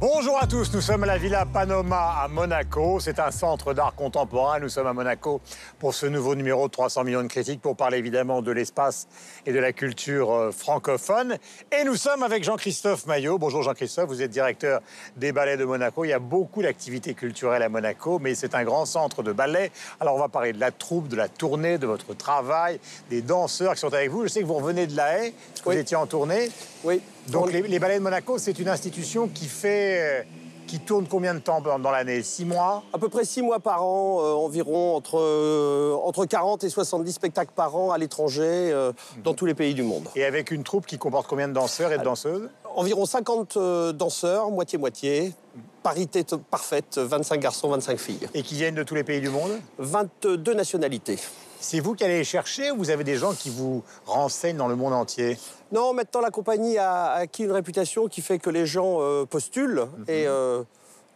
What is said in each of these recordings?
Bonjour à tous, nous sommes à la Villa Panoma à Monaco. C'est un centre d'art contemporain. Nous sommes à Monaco pour ce nouveau numéro de 300 millions de critiques pour parler évidemment de l'espace et de la culture francophone. Et nous sommes avec Jean-Christophe Maillot. Bonjour Jean-Christophe, vous êtes directeur des ballets de Monaco. Il y a beaucoup d'activités culturelles à Monaco, mais c'est un grand centre de ballet. Alors on va parler de la troupe, de la tournée, de votre travail, des danseurs qui sont avec vous. Je sais que vous revenez de La Haye, parce que vous étiez en tournée. Oui. Donc les ballets de Monaco, c'est une institution qui tourne combien de temps dans l'année? 6 mois? À peu près 6 mois par an, environ entre 40 et 70 spectacles par an à l'étranger, dans tous les pays du monde. Et avec une troupe qui comporte combien de danseurs et de danseuses? Environ 50 danseurs, moitié-moitié, parité parfaite, 25 garçons, 25 filles. Et qui viennent de tous les pays du monde? 22 nationalités. C'est vous qui allez les chercher ou vous avez des gens qui vous renseignent dans le monde entier? Non, maintenant la compagnie a acquis une réputation qui fait que les gens postulent. Et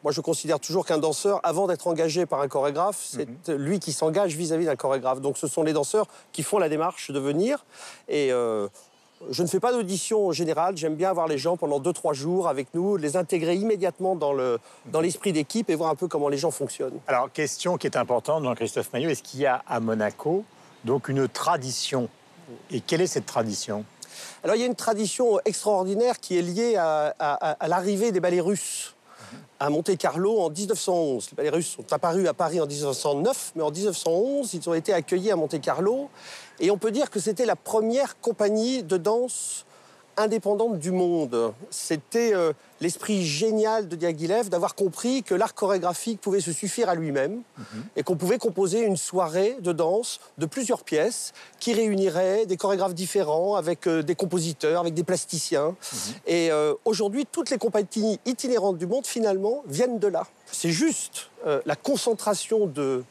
moi, je considère toujours qu'un danseur, avant d'être engagé par un chorégraphe, c'est lui qui s'engage vis-à-vis d'un chorégraphe. Donc ce sont les danseurs qui font la démarche de venir. Et je ne fais pas d'audition générale. J'aime bien avoir les gens pendant 2-3 jours avec nous, les intégrer immédiatement dans l'esprit d'équipe et voir un peu comment les gens fonctionnent. Alors, question qui est importante, Jean-Christophe Maillot, est-ce qu'il y a à Monaco donc une tradition? Et quelle est cette tradition? Alors, il y a une tradition extraordinaire qui est liée à l'arrivée des ballets russes à Monte-Carlo en 1911. Les ballets russes sont apparus à Paris en 1909, mais en 1911, ils ont été accueillis à Monte-Carlo. Et on peut dire que c'était la première compagnie de danse indépendante du monde. C'était l'esprit génial de Diaghilev d'avoir compris que l'art chorégraphique pouvait se suffire à lui-même et qu'on pouvait composer une soirée de danse de plusieurs pièces qui réunirait des chorégraphes différents avec des compositeurs, avec des plasticiens. Et aujourd'hui, toutes les compagnies itinérantes du monde, finalement, viennent de là. C'est juste la concentration de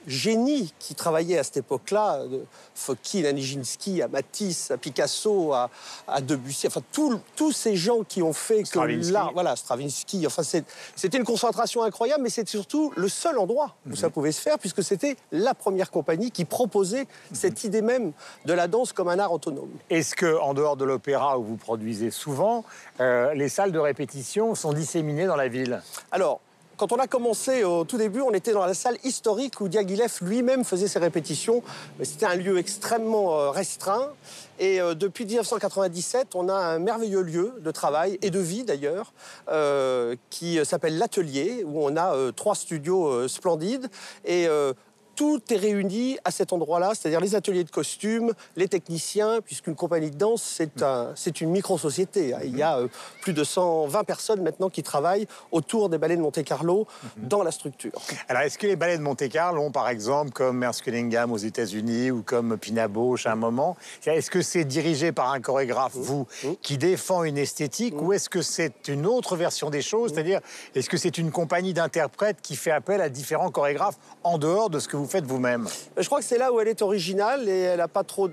génies qui travaillaient à cette époque-là, de Fokine à Nijinsky, à Matisse, à Picasso, à Debussy, enfin tous ces gens qui ont fait que l'art, voilà, Stravinsky, enfin c'était une concentration incroyable, mais c'est surtout le seul endroit où ça pouvait se faire, puisque c'était la première compagnie qui proposait cette idée même de la danse comme un art autonome. Est-ce que, en dehors de l'opéra où vous produisez souvent, les salles de répétition sont disséminées dans la ville? Alors, quand on a commencé au tout début, on était dans la salle historique où Diaghilev lui-même faisait ses répétitions. Mais c'était un lieu extrêmement restreint. Et depuis 1997, on a un merveilleux lieu de travail et de vie d'ailleurs, qui s'appelle l'Atelier, où on a 3 studios splendides. Et tout est réuni à cet endroit-là, c'est-à-dire les ateliers de costumes, les techniciens, puisqu'une compagnie de danse, c'est une micro-société. Il y a plus de 120 personnes maintenant qui travaillent autour des ballets de Monte-Carlo dans la structure. Alors, est-ce que les ballets de Monte-Carlo ont, par exemple, comme Merce Cunningham aux États-Unis ou comme Pina Bausch à un moment, est-ce que c'est dirigé par un chorégraphe, vous, qui défend une esthétique, ou est-ce que c'est une autre version des choses, c'est-à-dire, est-ce que c'est une compagnie d'interprètes qui fait appel à différents chorégraphes en dehors de ce que vous faites vous-même? Je crois que c'est là où elle est originale et elle n'a pas trop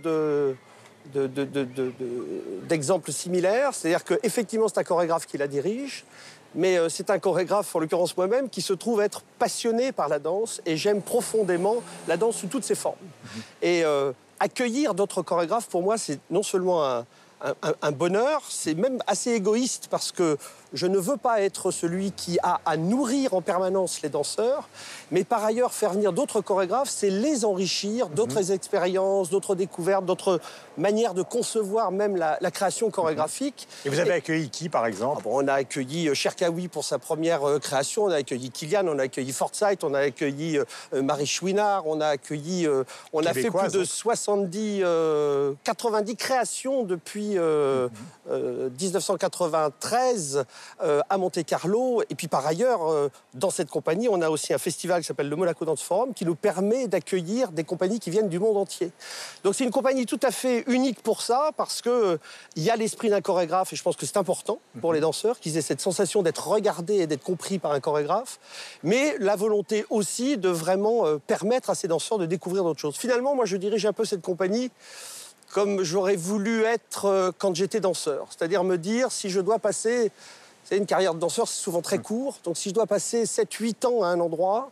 d'exemples similaires. C'est-à-dire qu'effectivement, c'est un chorégraphe qui la dirige, mais c'est un chorégraphe, en l'occurrence moi-même, qui se trouve être passionné par la danse et j'aime profondément la danse sous toutes ses formes. Et accueillir d'autres chorégraphes, pour moi, c'est non seulement un bonheur, c'est même assez égoïste parce que je ne veux pas être celui qui a à nourrir en permanence les danseurs, mais par ailleurs faire venir d'autres chorégraphes, c'est les enrichir d'autres expériences, d'autres découvertes, d'autres manières de concevoir même la création chorégraphique. Et vous avez accueilli qui, par exemple? On a accueilli Cherkaoui pour sa première création, on a accueilli Kilian, on a accueilli Forsyth, on a accueilli Marie Chouinard, on a accueilli... on a fait plus de 90 créations depuis 1993 à Monte-Carlo. Et puis par ailleurs, dans cette compagnie, on a aussi un festival qui s'appelle le Monaco Dance Forum qui nous permet d'accueillir des compagnies qui viennent du monde entier. Donc c'est une compagnie tout à fait unique pour ça, parce qu'il y a l'esprit d'un chorégraphe, et je pense que c'est important pour les danseurs qu'ils aient cette sensation d'être regardés et d'être compris par un chorégraphe, mais la volonté aussi de vraiment permettre à ces danseurs de découvrir d'autres choses. Finalement, moi je dirige un peu cette compagnie comme j'aurais voulu être quand j'étais danseur. C'est-à-dire me dire, si je dois passer... Une carrière de danseur, c'est souvent très court. Donc si je dois passer 7-8 ans à un endroit,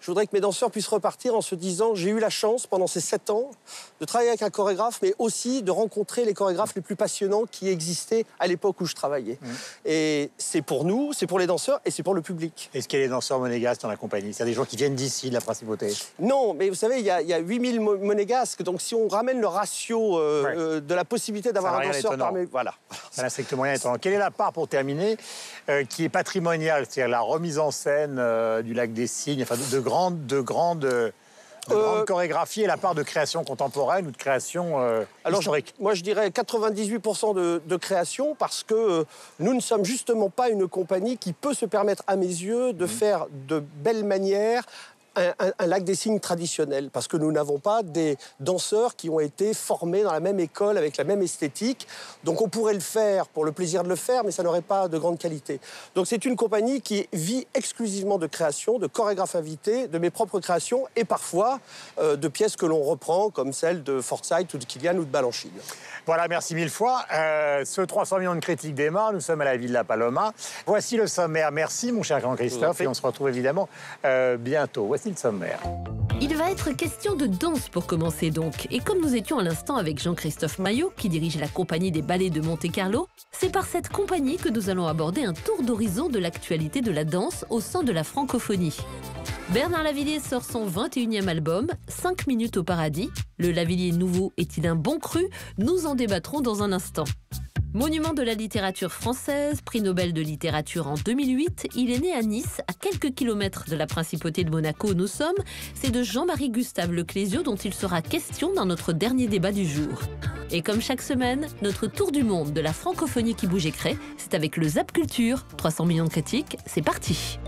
je voudrais que mes danseurs puissent repartir en se disant j'ai eu la chance pendant ces 7 ans de travailler avec un chorégraphe, mais aussi de rencontrer les chorégraphes les plus passionnants qui existaient à l'époque où je travaillais. Et c'est pour nous, c'est pour les danseurs et c'est pour le public. Est-ce qu'il y a des danseurs monégasques dans la compagnie? C'est des gens qui viennent d'ici, de la Principauté? Non, mais vous savez, il y a 8000 monégasques, donc si on ramène le ratio de la possibilité d'avoir un danseur parmi... Voilà. Ça n'a strictement rien d'étonnant. Quelle est la part, pour terminer, qui est patrimoniale, c'est-à-dire la remise en scène du Lac des Cygnes, enfin de grandes chorégraphies, et la part de création contemporaine ou de création historique? Moi, je dirais 98% de création, parce que nous ne sommes justement pas une compagnie qui peut se permettre, à mes yeux, de faire de belles manières un Lac des Cygnes traditionnel, parce que nous n'avons pas des danseurs qui ont été formés dans la même école, avec la même esthétique. Donc on pourrait le faire pour le plaisir de le faire, mais ça n'aurait pas de grande qualité. Donc c'est une compagnie qui vit exclusivement de création, de chorégraphes invités, de mes propres créations, et parfois de pièces que l'on reprend, comme celle de Forsyth ou de Kilian ou de Balanchine. Voilà, merci mille fois. Ce 300 millions de critiques démarre. Nous sommes à la Villa Paloma. Voici le sommaire. Merci, mon cher Jean-Christophe. Et on se retrouve évidemment bientôt. Voici le sommaire. Il va être question de danse pour commencer donc. Et comme nous étions à l'instant avec Jean-Christophe Maillot, qui dirige la compagnie des ballets de Monte-Carlo, c'est par cette compagnie que nous allons aborder un tour d'horizon de l'actualité de la danse au sein de la francophonie. Bernard Lavilliers sort son 21e album, 5 minutes au paradis. Le Lavilliers nouveau est-il un bon cru? Nous en débattrons dans un instant. Monument de la littérature française, prix Nobel de littérature en 2008, il est né à Nice, à quelques kilomètres de la principauté de Monaco où nous sommes. C'est de Jean-Marie Gustave Leclésio dont il sera question dans notre dernier débat du jour. Et comme chaque semaine, notre tour du monde de la francophonie qui bouge et crée, c'est avec le Zap Culture. 300 millions de critiques, c'est parti.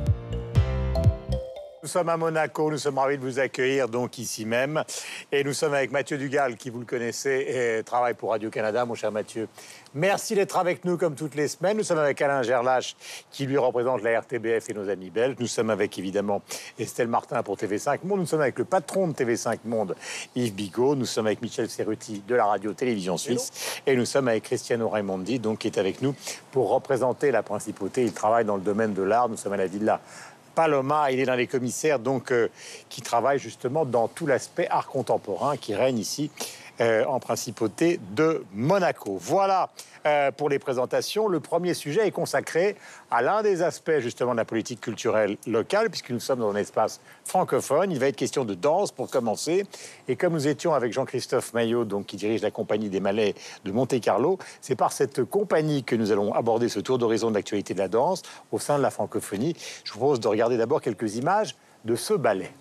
Nous sommes à Monaco, nous sommes ravis de vous accueillir donc ici même. Et nous sommes avec Mathieu Dugal, qui vous le connaissez, et travaille pour Radio-Canada, mon cher Mathieu. Merci d'être avec nous comme toutes les semaines. Nous sommes avec Alain Gerlache, qui lui représente la RTBF et nos amis belges. Nous sommes avec évidemment Estelle Martin pour TV5 Monde. Nous sommes avec le patron de TV5 Monde, Yves Bigot. Nous sommes avec Michel Serruti de la radio-télévision suisse. Et nous sommes avec Cristiano Raimondi, donc, qui est avec nous pour représenter la principauté. Il travaille dans le domaine de l'art. Nous sommes à la Villa Paloma, il est l'un des commissaires donc, qui travaille justement dans tout l'aspect art contemporain qui règne ici en principauté de Monaco. Voilà pour les présentations. Le premier sujet est consacré à l'un des aspects justement de la politique culturelle locale, puisque nous sommes dans un espace francophone. Il va être question de danse pour commencer. Et comme nous étions avec Jean-Christophe Maillot, donc, qui dirige la compagnie des Malais de Monte-Carlo, c'est par cette compagnie que nous allons aborder ce tour d'horizon de l'actualité de la danse au sein de la francophonie. Je vous propose de regarder d'abord quelques images de ce ballet.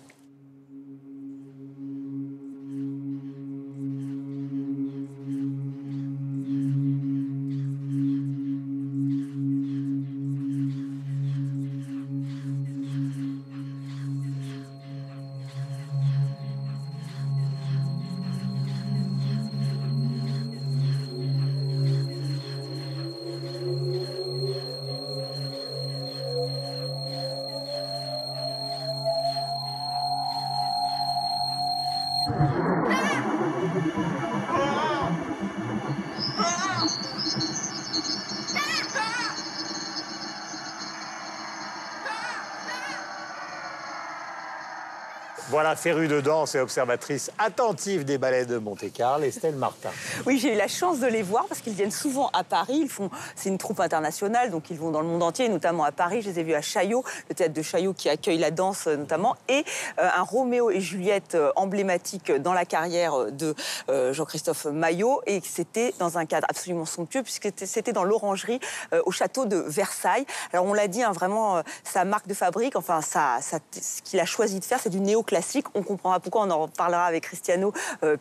Voilà, férue de danse et observatrice attentive des ballets de Monte-Carlo, Estelle Martin. Oui, j'ai eu la chance de les voir parce qu'ils viennent souvent à Paris. C'est une troupe internationale, donc ils vont dans le monde entier, notamment à Paris. Je les ai vus à Chaillot, le théâtre de Chaillot qui accueille la danse notamment, et un Roméo et Juliette emblématique dans la carrière de Jean-Christophe Maillot. Et c'était dans un cadre absolument somptueux puisque c'était dans l'Orangerie au château de Versailles. Alors on l'a dit, hein, vraiment, sa marque de fabrique, enfin ce qu'il a choisi de faire, c'est du néoclassique. On comprendra pourquoi, on en parlera avec Cristiano,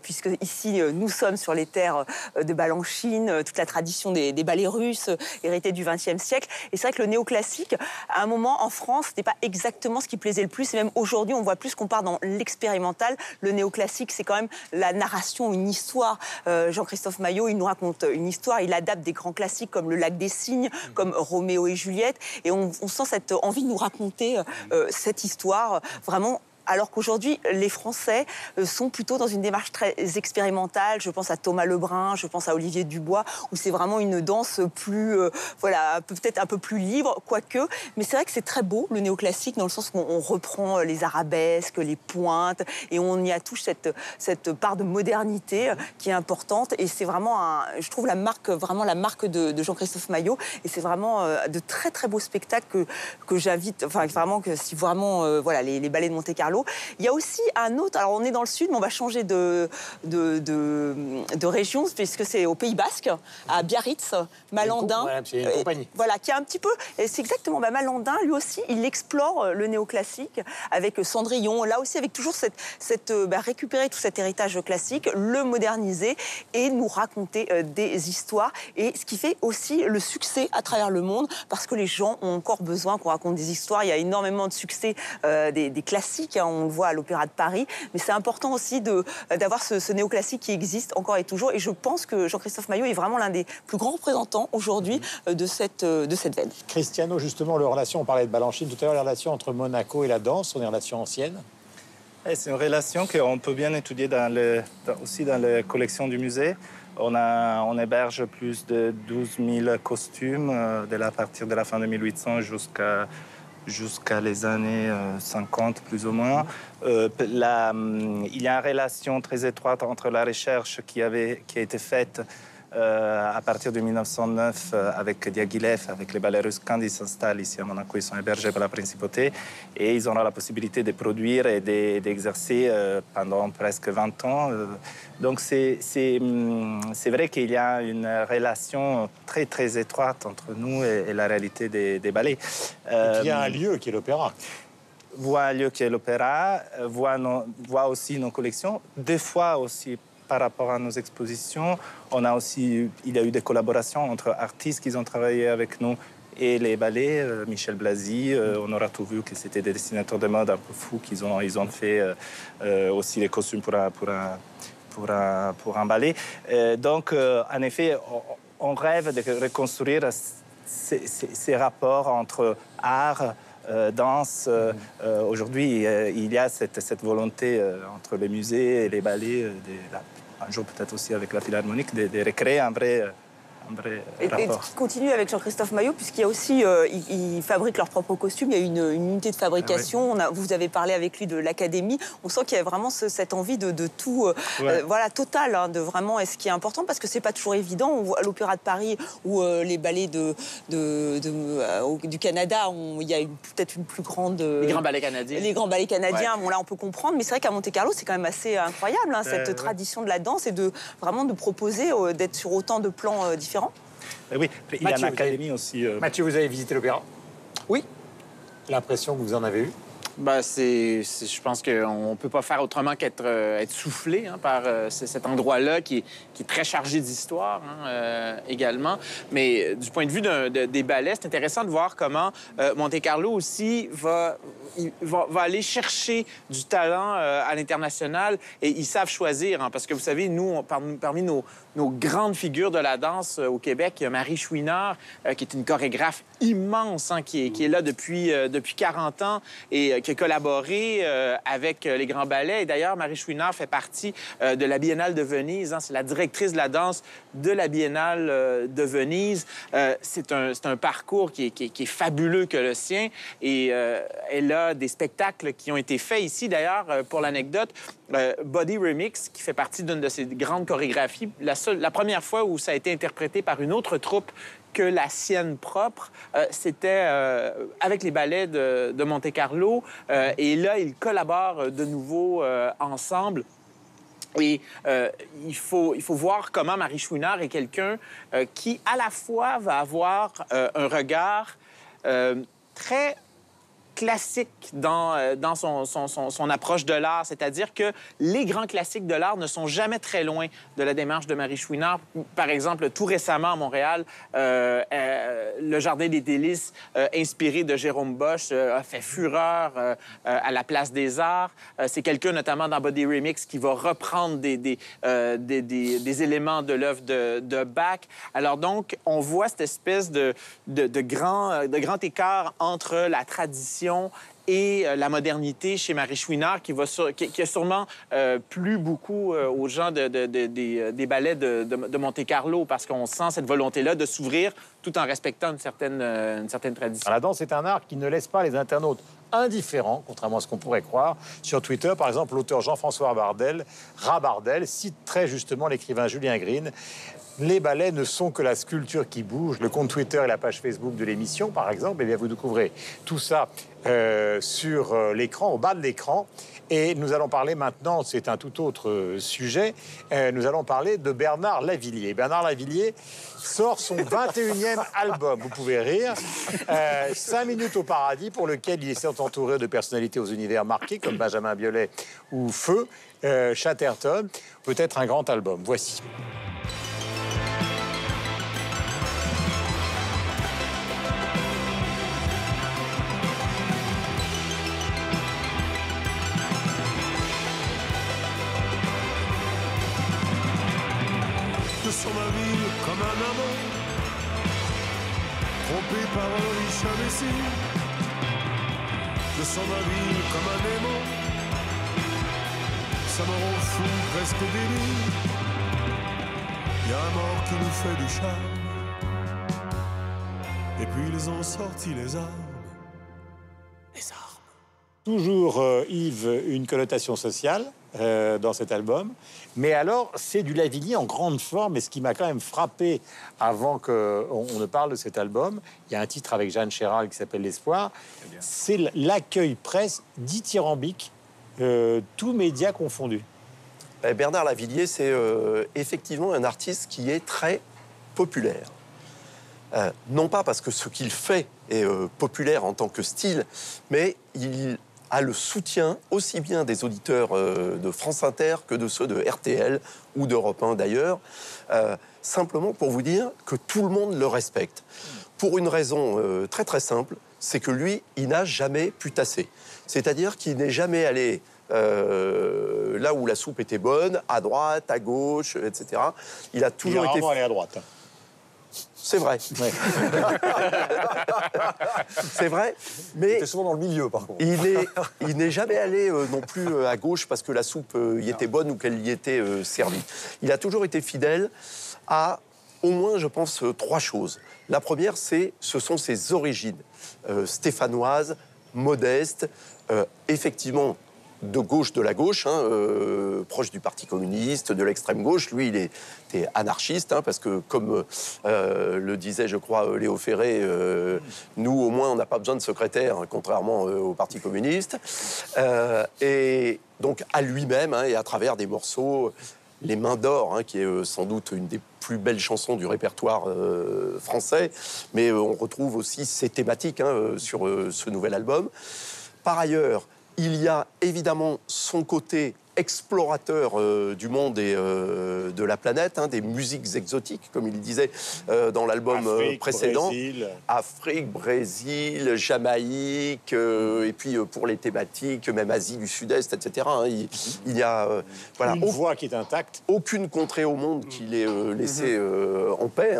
puisque ici, nous sommes sur les terres de Balanchine, toute la tradition des ballets russes, héritée du XXe siècle. Et c'est vrai que le néoclassique, à un moment, en France, c'était pas exactement ce qui plaisait le plus. Et même aujourd'hui, on voit plus qu'on part dans l'expérimental. Le néoclassique, c'est quand même la narration, une histoire. Jean-Christophe Maillot, il nous raconte une histoire. Il adapte des grands classiques comme Le Lac des Cygnes, comme Roméo et Juliette. Et on sent cette envie de nous raconter cette histoire vraiment alors qu'aujourd'hui, les Français sont plutôt dans une démarche très expérimentale. Je pense à Thomas Lebrun, je pense à Olivier Dubois, où c'est vraiment une danse plus, voilà, peut-être un peu plus libre, quoique. Mais c'est vrai que c'est très beau, le néoclassique, dans le sens où on reprend les arabesques, les pointes, et on y attouche cette part de modernité qui est importante. Et c'est vraiment, je trouve, vraiment la marque de Jean-Christophe Maillot. Et c'est vraiment de très, très beaux spectacles que j'invite, enfin, vraiment, que si vraiment, voilà, les ballets de Monte-Carlo. Il y a aussi un autre, alors on est dans le sud, mais on va changer de région, puisque c'est au Pays Basque, à Biarritz, Malandin. Voilà, c'est une compagnie. Voilà, qui a un petit peu, c'est exactement, Malandin, lui aussi, il explore le néoclassique avec Cendrillon, là aussi avec toujours récupérer tout cet héritage classique, le moderniser et nous raconter des histoires. Et ce qui fait aussi le succès à travers le monde, parce que les gens ont encore besoin qu'on raconte des histoires. Il y a énormément de succès des classiques, hein, on le voit à l'Opéra de Paris, mais c'est important aussi d'avoir ce néoclassique qui existe encore et toujours. Et je pense que Jean-Christophe Maillot est vraiment l'un des plus grands représentants aujourd'hui de cette veine. Cristiano, justement, les relations, on parlait de Balanchine tout à l'heure, les relations entre Monaco et la danse sont des relations anciennes. C'est une relation qu'on peut bien étudier aussi dans les collections du musée. On héberge plus de 12 000 costumes à partir de la fin de 1800 jusqu'à les années 50, plus ou moins. Il y a une relation très étroite entre la recherche qui a été faite à partir de 1909 avec Diaghilev, avec les ballets russes. Quand ils s'installent ici à Monaco, ils sont hébergés par la principauté et ils auront la possibilité de produire et d'exercer pendant presque 20 ans. Donc c'est vrai qu'il y a une relation très très étroite entre nous et la réalité des ballets. Il y a un lieu qui est l'opéra. Voit un lieu qui est l'opéra, voit aussi nos collections, des fois aussi par rapport à nos expositions. Il y a eu des collaborations entre artistes qui ont travaillé avec nous et les ballets. Michel Blasi, on aura tout vu que c'était des dessinateurs de mode un peu fous qu'ils ont fait aussi les costumes pour un ballet. Donc, en effet, on rêve de reconstruire ces rapports entre art, danse. Aujourd'hui, il y a cette volonté entre les musées et les ballets, un jour peut-être aussi avec la Philharmonique, de recréer un vrai rapport. Et qui continue avec Jean-Christophe Maillot, puisqu'il y a aussi, ils fabriquent leurs propres costumes, il y a une unité de fabrication. Ah oui. Vous avez parlé avec lui de l'académie. On sent qu'il y a vraiment cette envie de tout, voilà, total, hein, de vraiment, et ce qui est important, parce que c'est pas toujours évident. On voit à l'Opéra de Paris ou les ballets du Canada, il y a peut-être une plus grande... les grands ballets canadiens. Les grands ballets canadiens, bon là on peut comprendre, mais c'est vrai qu'à Monte-Carlo, c'est quand même assez incroyable, hein, cette tradition de la danse et vraiment de proposer d'être sur autant de plans différents. Oui, il y a une académie aussi. Mathieu, vous avez visité l'opéra? Oui. L'impression que vous en avez eue? Ben, je pense qu'on ne peut pas faire autrement qu'être être soufflé, hein, par cet endroit-là qui est très chargé d'histoire, hein, également. Mais du point de vue des ballets, c'est intéressant de voir comment Monte-Carlo aussi va aller chercher du talent à l'international, et ils savent choisir, hein, parce que vous savez, nous, parmi nos grandes figures de la danse au Québec, il y a Marie Chouinard, qui est une chorégraphe immense, hein, qui est là depuis 40 ans et qui a collaboré avec les grands ballets. Et d'ailleurs, Marie Chouinard fait partie de la Biennale de Venise, hein. C'est la directrice de la danse de la Biennale de Venise. C'est un parcours qui est fabuleux que le sien. Et elle a des spectacles qui ont été faits ici, d'ailleurs, pour l'anecdote. Body Remix, qui fait partie d'une de ses grandes chorégraphies. La première fois où ça a été interprété par une autre troupe que la sienne propre, c'était avec les ballets de Monte-Carlo. Et là, ils collaborent de nouveau ensemble. Et il faut voir comment Marie Chouinard est quelqu'un qui, à la fois, va avoir un regard très classique dans son approche de l'art, c'est-à-dire que les grands classiques de l'art ne sont jamais très loin de la démarche de Marie Chouinard. Par exemple, tout récemment à Montréal, le Jardin des délices, inspiré de Jérôme Bosch, a fait fureur à la Place des Arts. C'est quelqu'un, notamment dans Body Remix, qui va reprendre des éléments de l'œuvre de Bach. Alors donc, on voit cette espèce de grand écart entre la tradition tradition et la modernité chez Marie Chouinard qui a sûrement plu beaucoup aux gens des ballets de Monte-Carlo parce qu'on sent cette volonté-là de s'ouvrir tout en respectant une certaine tradition. La danse est un art qui ne laisse pas les internautes indifférents, contrairement à ce qu'on pourrait croire. Sur Twitter, par exemple, l'auteur Jean-François Rabardel cite très justement l'écrivain Julien Green. Les ballets ne sont que la sculpture qui bouge. Le compte Twitter et la page Facebook de l'émission, par exemple, eh bien, vous découvrez tout ça sur l'écran, au bas de l'écran. Et nous allons parler maintenant, c'est un tout autre sujet, nous allons parler de Bernard Lavilliers. Bernard Lavilliers sort son 21e album, vous pouvez rire, 5 minutes au paradis, pour lequel il s'est entouré de personnalités aux univers marqués, comme Benjamin Biolay ou Feu, Chatterton. Peut-être un grand album. Voici. De son avis comme un amant, trompé par un riche imbécile. De son avis comme un aimant, ça me rend fou, presque délire. Y a un mort qui nous fait du charme, et puis ils ont sorti les armes. Les armes. Toujours, Yves, une connotation sociale dans cet album. Mais alors, c'est du Lavilliers en grande forme. Et ce qui m'a quand même frappé avant qu'on ne parle de cet album, il y a un titre avec Jeanne Chéral qui s'appelle L'Espoir. C'est l'accueil presse dithyrambique, tous médias confondus. Bernard Lavilliers, c'est effectivement un artiste qui est très populaire. Non pas parce que ce qu'il fait est populaire en tant que style, mais il a le soutien aussi bien des auditeurs de France Inter que de ceux de RTL ou d'Europe 1 d'ailleurs, simplement pour vous dire que tout le monde le respecte. Pour une raison très très simple, c'est que lui, il n'a jamais putasser. C'est-à-dire qu'il n'est jamais allé là où la soupe était bonne, à droite, à gauche, etc. Il a toujours été... allé à droite. C'est vrai. Ouais. C'est vrai, mais... Il était souvent dans le milieu, par contre. Il n'est jamais allé non plus à gauche parce que la soupe y était bonne ou qu'elle y était servie. Il a toujours été fidèle à, au moins, je pense, 3 choses. La première, ce sont ses origines stéphanoises, modestes, effectivement de gauche de la gauche, proche du Parti communiste, de l'extrême gauche. Lui, il était anarchiste, parce que, comme le disait, je crois, Léo Ferré, nous, au moins, on n'a pas besoin de secrétaire, contrairement au Parti communiste. Et donc, à lui-même, et à travers des morceaux, Les Mains d'Or, qui est sans doute une des plus belles chansons du répertoire français, mais on retrouve aussi ces thématiques sur ce nouvel album. Par ailleurs, il y a évidemment son côté explorateur du monde et de la planète, des musiques exotiques, comme il disait dans l'album précédent. Brésil. Afrique, Brésil, Jamaïque, et puis pour les thématiques, même Asie du Sud-Est, etc. Il y a voilà, Une voix qui est intacte. aucune contrée au monde qui l'ait laissé en paix,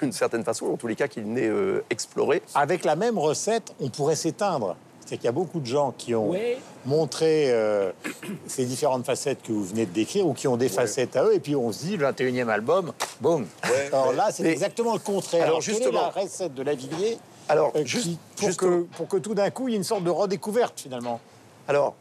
d'une certaine façon, en tous les cas qu'il n'ait exploré. Avec la même recette, on pourrait s'éteindre. C'est qu'il y a beaucoup de gens qui ont montré ces différentes facettes que vous venez de décrire ou qui ont des facettes à eux. Et puis on se dit, le 21e album, boum. Alors là, c'est exactement le contraire. Alors justement, quelle est la recette de Lavilliers pour que tout d'un coup, il y ait une sorte de redécouverte, finalement? Alors,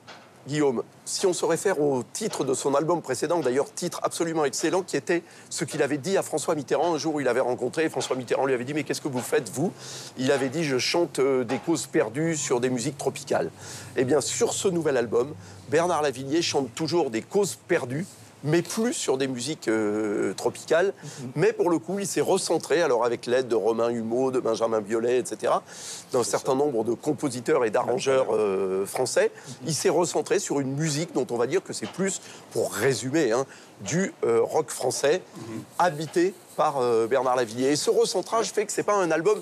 Guillaume, si on se réfère au titre de son album précédent, d'ailleurs titre absolument excellent, qui était ce qu'il avait dit à François Mitterrand un jour où il avait rencontré. François Mitterrand lui avait dit « Mais qu'est-ce que vous faites, vous ?» Il avait dit « Je chante des causes perdues sur des musiques tropicales. » Eh bien, sur ce nouvel album, Bernard Lavilliers chante toujours des causes perdues, mais plus sur des musiques tropicales. Mais pour le coup, il s'est recentré, alors avec l'aide de Romain Humeau, de Benjamin Biolay, etc., d'un certain nombre de compositeurs et d'arrangeurs français. Il s'est recentré sur une musique dont on va dire que c'est plus, pour résumer, du rock français, habité par Bernard Lavilliers. Et ce recentrage fait que c'est pas un album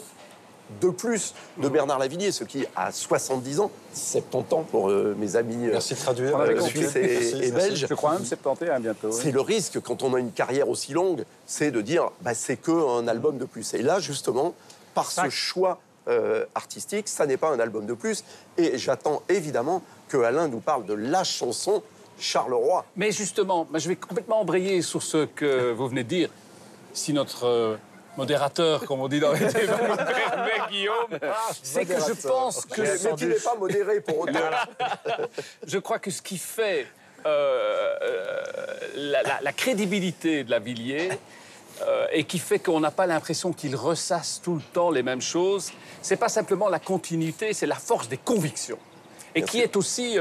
de plus de Bernard Lavilliers, ce qui, à 70 ans, 70 ans pour mes amis Merci de traduire. suisses et belges. Je crois même 71 bientôt. C'est le risque, quand on a une carrière aussi longue, c'est de dire c'est qu'un album de plus. Et là, justement, par ce choix artistique, ça n'est pas un album de plus. Et j'attends évidemment que Alain nous parle de la chanson Charleroi. Mais justement, je vais complètement embrayer sur ce que vous venez de dire. Si notre modérateur, comme on dit dans les débats, me permet, Guillaume, c'est que je pense que... Mais tu n'es pas modéré pour autant. Je crois que ce qui fait la crédibilité de Lavilliers et qui fait qu'on n'a pas l'impression qu'il ressasse tout le temps les mêmes choses, c'est pas simplement la continuité, c'est la force des convictions. Et qui est aussi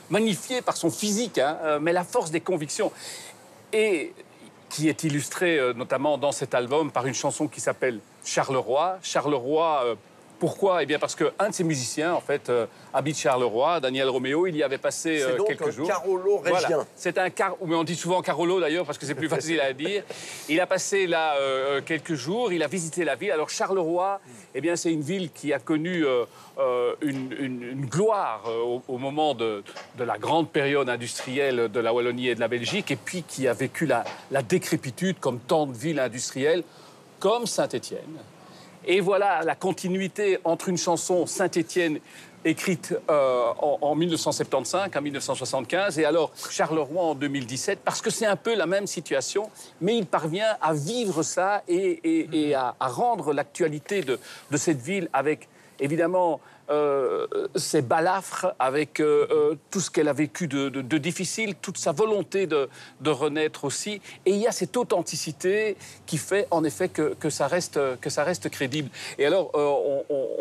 magnifiée par son physique, hein, mais la force des convictions. Et qui est illustrée notamment dans cet album par une chanson qui s'appelle Charleroi. Charleroi, pourquoi? Eh bien parce qu'un de ses musiciens, en fait, habite Charleroi, Daniel Roméo, il y avait passé quelques jours. C'est donc un Carolo régien. Voilà. C'est un mais on dit souvent Carolo d'ailleurs parce que c'est plus facile à dire. Il a passé là quelques jours, il a visité la ville. Alors Charleroi, eh bien c'est une ville qui a connu une gloire au moment de la grande période industrielle de la Wallonie et de la Belgique, et puis qui a vécu la décrépitude comme tant de villes industrielles, comme Saint-Étienne. Et voilà la continuité entre une chanson Saint-Étienne écrite en 1975, en 1975, et alors Charleroi en 2017, parce que c'est un peu la même situation, mais il parvient à vivre ça et à rendre l'actualité de cette ville avec, évidemment, ses balafres, avec tout ce qu'elle a vécu de difficile, toute sa volonté de renaître aussi. Et il y a cette authenticité qui fait, en effet, que ça reste crédible. Et alors,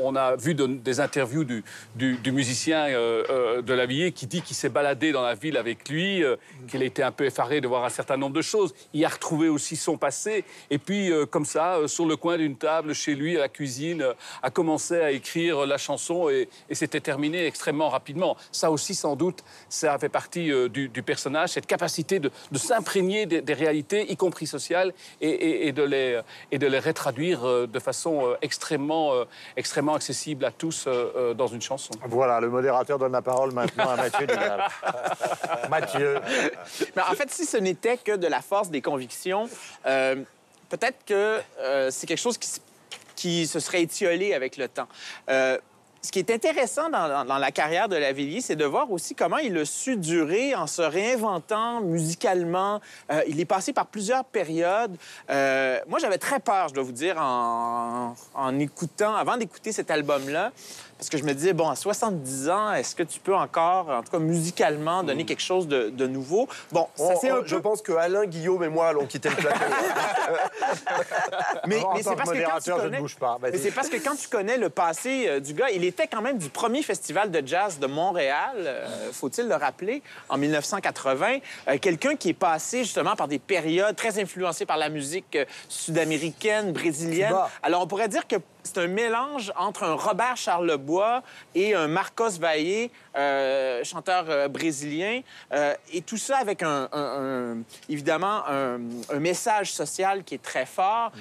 on a vu des interviews du musicien de Lavilliers qui dit qu'il s'est baladé dans la ville avec lui, qu'il a été un peu effaré de voir un certain nombre de choses. Il a retrouvé aussi son passé. Et puis, comme ça, sur le coin d'une table, chez lui, à la cuisine, a commencé à écrire la chanson. Et c'était terminé extrêmement rapidement. Ça aussi, sans doute, ça fait partie du personnage, cette capacité de s'imprégner des réalités, y compris sociales, et de les retraduire de façon extrêmement accessible à tous dans une chanson. Voilà, le modérateur donne la parole maintenant à Mathieu Duval. Mathieu. Mais en fait, si ce n'était que de la force des convictions, peut-être que c'est quelque chose qui se serait étiolé avec le temps. Ce qui est intéressant dans la carrière de Lavilliers, c'est de voir aussi comment il a su durer en se réinventant musicalement. Il est passé par plusieurs périodes. Moi, j'avais très peur, je dois vous dire, en écoutant, avant d'écouter cet album-là, parce que je me disais, bon, à 70 ans, est-ce que tu peux encore, en tout cas musicalement, donner quelque chose de nouveau? Bon, ça c'est un peu... Je pense que Alain, Guillaume et moi allons quitter le plateau. mais c'est parce que quand tu connais... je ne bouge pas. Mais c'est parce que quand tu connais le passé du gars, il était quand même du premier festival de jazz de Montréal, faut-il le rappeler, en 1980. Quelqu'un qui est passé justement par des périodes très influencées par la musique sud-américaine, brésilienne. Cuba. Alors on pourrait dire que c'est un mélange entre un Robert Charlebois et un Marcos Valle, chanteur brésilien, et tout ça avec évidemment un message social qui est très fort.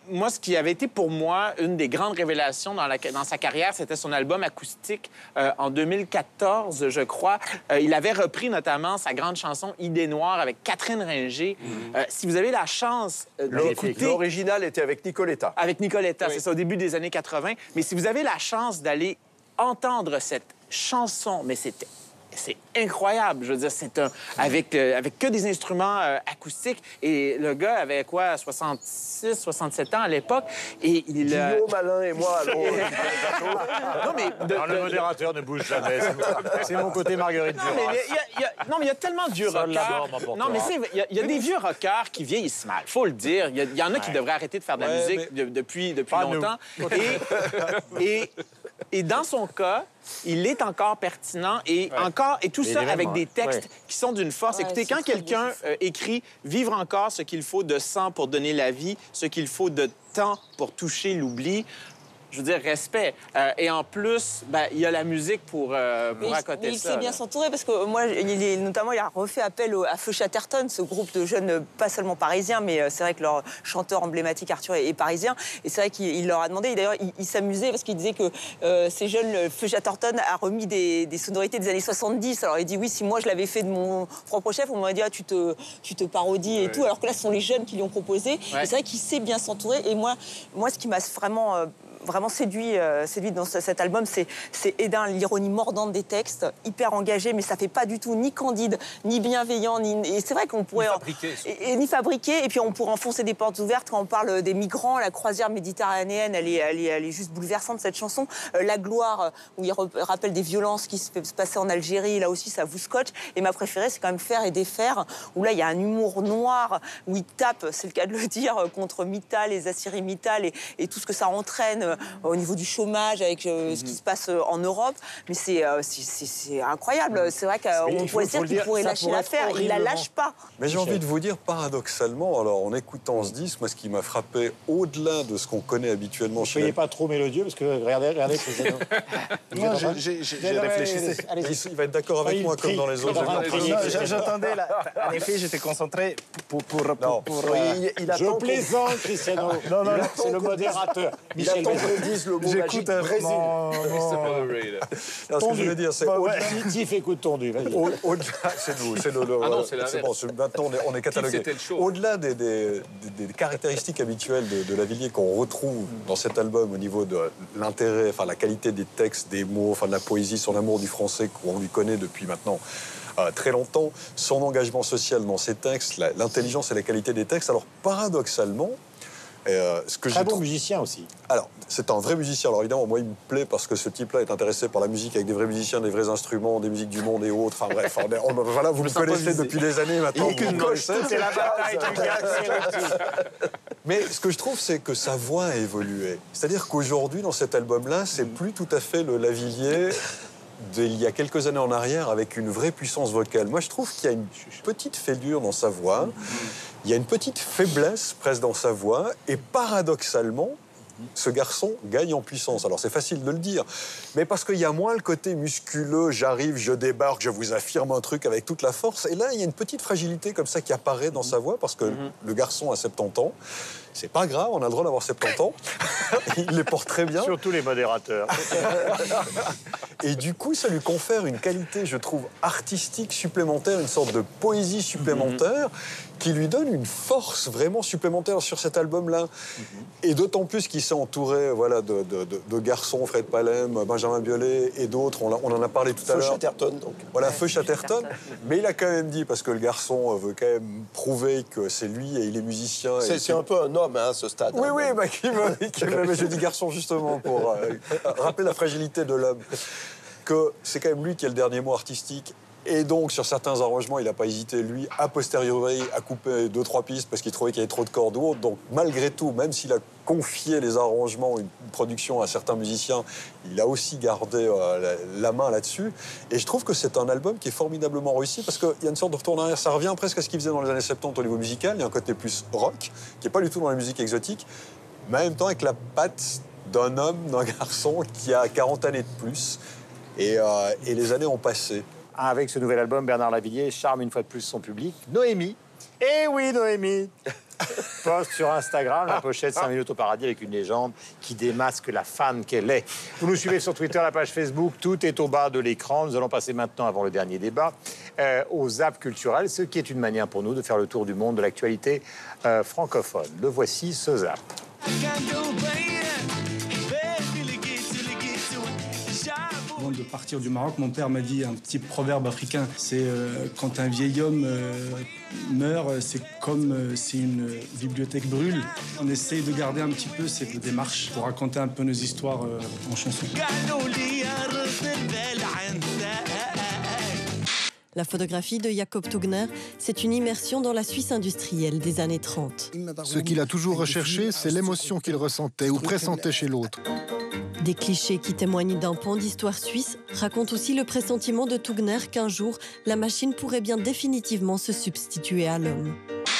Moi, ce qui avait été pour moi une des grandes révélations dans sa carrière, c'était son album acoustique en 2014, je crois. Il avait repris notamment sa grande chanson « Idée noire » avec Catherine Ringer. Si vous avez la chance d'écouter... L'original était avec Nicoletta. Avec Nicoletta, Oui. c'est ça, au début des années 80. Mais si vous avez la chance d'aller entendre cette chanson, mais c'est incroyable. Je veux dire, c'est avec que des instruments acoustiques. Et le gars avait quoi, 66, 67 ans à l'époque. Et il... Guillaume, Alain et moi allons... Non, mais... Le modérateur ne bouge jamais. C'est mon côté Marguerite Duras. Non, mais il y a tellement de vieux Seul la rockers. mort m'emportera. Non, mais il y a des vieux rockers qui vieillissent mal. Faut le dire. Il y en a qui devraient arrêter de faire de la musique depuis longtemps. Et dans son cas, il est encore pertinent et tout ça avec des textes qui sont d'une force. Écoutez, quand quelqu'un écrit « Vivre encore ce qu'il faut de sang pour donner la vie, ce qu'il faut de temps pour toucher l'oubli », je veux dire, respect. Et en plus, il y a la musique pour accoter il ça. sait bien s'entourer parce que moi, notamment, il a refait appel à Feu Chatterton, ce groupe de jeunes, pas seulement parisiens, mais c'est vrai que leur chanteur emblématique, Arthur, est parisien. Et c'est vrai qu'il leur a demandé, et d'ailleurs, il s'amusait parce qu'il disait que ces jeunes, Feu Chatterton a remis des sonorités des années 70. Alors il dit, oui, si moi je l'avais fait de mon propre chef, on m'aurait dit, tu te parodies et tout, alors que là, ce sont les jeunes qui lui ont proposé. Et c'est vrai qu'il sait bien s'entourer. Et moi, ce qui m'a vraiment... vraiment séduit dans cet album, c'est l'ironie mordante des textes, hyper engagé, mais ça fait pas du tout ni candide, ni bienveillant, et c'est vrai qu'on pourrait... Ni fabriqué, et puis on pourrait enfoncer des portes ouvertes quand on parle des migrants, la croisière méditerranéenne, elle est juste bouleversante, cette chanson. La gloire, où il rappelle des violences qui se passaient en Algérie, là aussi, ça vous scotche. Et ma préférée, c'est quand même Faire et défaire, où là, il y a un humour noir, où il tape, c'est le cas de le dire, contre Mittal, les aciéries Mittal, et tout ce que ça entraîne au niveau du chômage, avec ce qui se passe en Europe. Mais c'est incroyable. C'est vrai qu'on pourrait dire qu'il pourrait lâcher l'affaire. Il la lâche pas. Mais j'ai envie de vous dire, paradoxalement, alors en écoutant ce disque, moi, ce qui m'a frappé, au-delà de ce qu'on connaît habituellement... Ne soyez pas trop mélodieux, parce que regardez, Cristiano. J'ai réfléchi. Il va être d'accord avec moi, comme dans les autres. J'attendais, en effet, j'étais concentré pour Je plaisante, Cristiano. Non, c'est le modérateur. Michel, il attend qu'on dise le mot magique Brésil. Ce que je veux dire, c'est... Tif, écoute tondu, vas-y. Au-delà, c'est nous, c'est bon, maintenant on est catalogué. Au-delà des caractéristiques habituelles de Lavilliers qu'on retrouve dans cet album au niveau de l'intérêt, enfin la qualité des textes, des mots, enfin de la poésie, son amour du français qu'on lui connaît depuis maintenant très longtemps, son engagement social dans ses textes, l'intelligence et la qualité des textes. Alors paradoxalement, très bon musicien aussi. Alors, c'est un vrai musicien. Alors évidemment, moi, il me plaît parce que ce type-là est intéressé par la musique avec des vrais musiciens, des vrais instruments, des musiques du monde et autres. Enfin bref, voilà, vous me connaissez depuis des années maintenant. C'est la bataille du gars. Mais ce que je trouve, c'est que sa voix a évolué. C'est-à-dire qu'aujourd'hui, dans cet album-là, c'est plus tout à fait le Lavilliers d'il y a quelques années en arrière, avec une vraie puissance vocale. Moi, je trouve qu'il y a une petite fêlure dans sa voix. Il y a une petite faiblesse presque dans sa voix. Et paradoxalement, ce garçon gagne en puissance. Alors, c'est facile de le dire. Mais parce qu'il y a moins le côté musculeux, j'arrive, je débarque, je vous affirme un truc avec toute la force. Et là, il y a une petite fragilité comme ça qui apparaît dans sa voix parce que le garçon a 70 ans. C'est pas grave, on a le droit d'avoir 70 ans. Il les porte très bien. Surtout les modérateurs. Et du coup, ça lui confère une qualité, je trouve, artistique supplémentaire, une sorte de poésie supplémentaire qui lui donne une force vraiment supplémentaire sur cet album-là. Et d'autant plus qu'il s'est entouré de garçons, Fred Palem, Benjamin Biolay et d'autres. On en a parlé tout à l'heure. Feu Chatterton, donc. Voilà, Feu Chatterton. Mais il a quand même dit, parce que le garçon veut quand même prouver que c'est lui et il est musicien. C'est un peu un homme, hein, ce stade. Oui, mais j'ai dit garçon justement pour rappeler la fragilité de l'homme. Que c'est quand même lui qui a le dernier mot artistique. Et donc, sur certains arrangements, il n'a pas hésité, lui, a posteriori, à couper 2-3 pistes parce qu'il trouvait qu'il y avait trop de cordes ou autres. Donc, malgré tout, même s'il a confié les arrangements, une production à certains musiciens, il a aussi gardé la main là-dessus. Et je trouve que c'est un album qui est formidablement réussi parce qu'il y a une sorte de retour en arrière. Ça revient presque à ce qu'il faisait dans les années 70 au niveau musical. Il y a un côté plus rock, qui n'est pas du tout dans la musique exotique, mais en même temps avec la patte d'un homme, d'un garçon qui a 40 années de plus. Et les années ont passé. Avec ce nouvel album, Bernard Lavilliers charme une fois de plus son public. Noémie. Eh oui, Noémie poste sur Instagram la pochette 5 minutes au paradis avec une légende qui démasque la fan qu'elle est. Vous nous suivez sur Twitter, la page Facebook, tout est au bas de l'écran. Nous allons passer maintenant, avant le dernier débat, au Zap culturel, ce qui est une manière pour nous de faire le tour du monde de l'actualité francophone. Le voici, ce Zap. Avant de partir du Maroc, mon père m'a dit un petit proverbe africain. C'est quand un vieil homme meurt, c'est comme si une bibliothèque brûle. On essaye de garder un petit peu cette démarche pour raconter un peu nos histoires en chanson. La photographie de Jakob Tugner, c'est une immersion dans la Suisse industrielle des années 30. Ce qu'il a toujours recherché, c'est l'émotion qu'il ressentait ou pressentait chez l'autre. Des clichés qui témoignent d'un pan d'histoire suisse racontent aussi le pressentiment de Tugner qu'un jour, la machine pourrait bien définitivement se substituer à l'homme.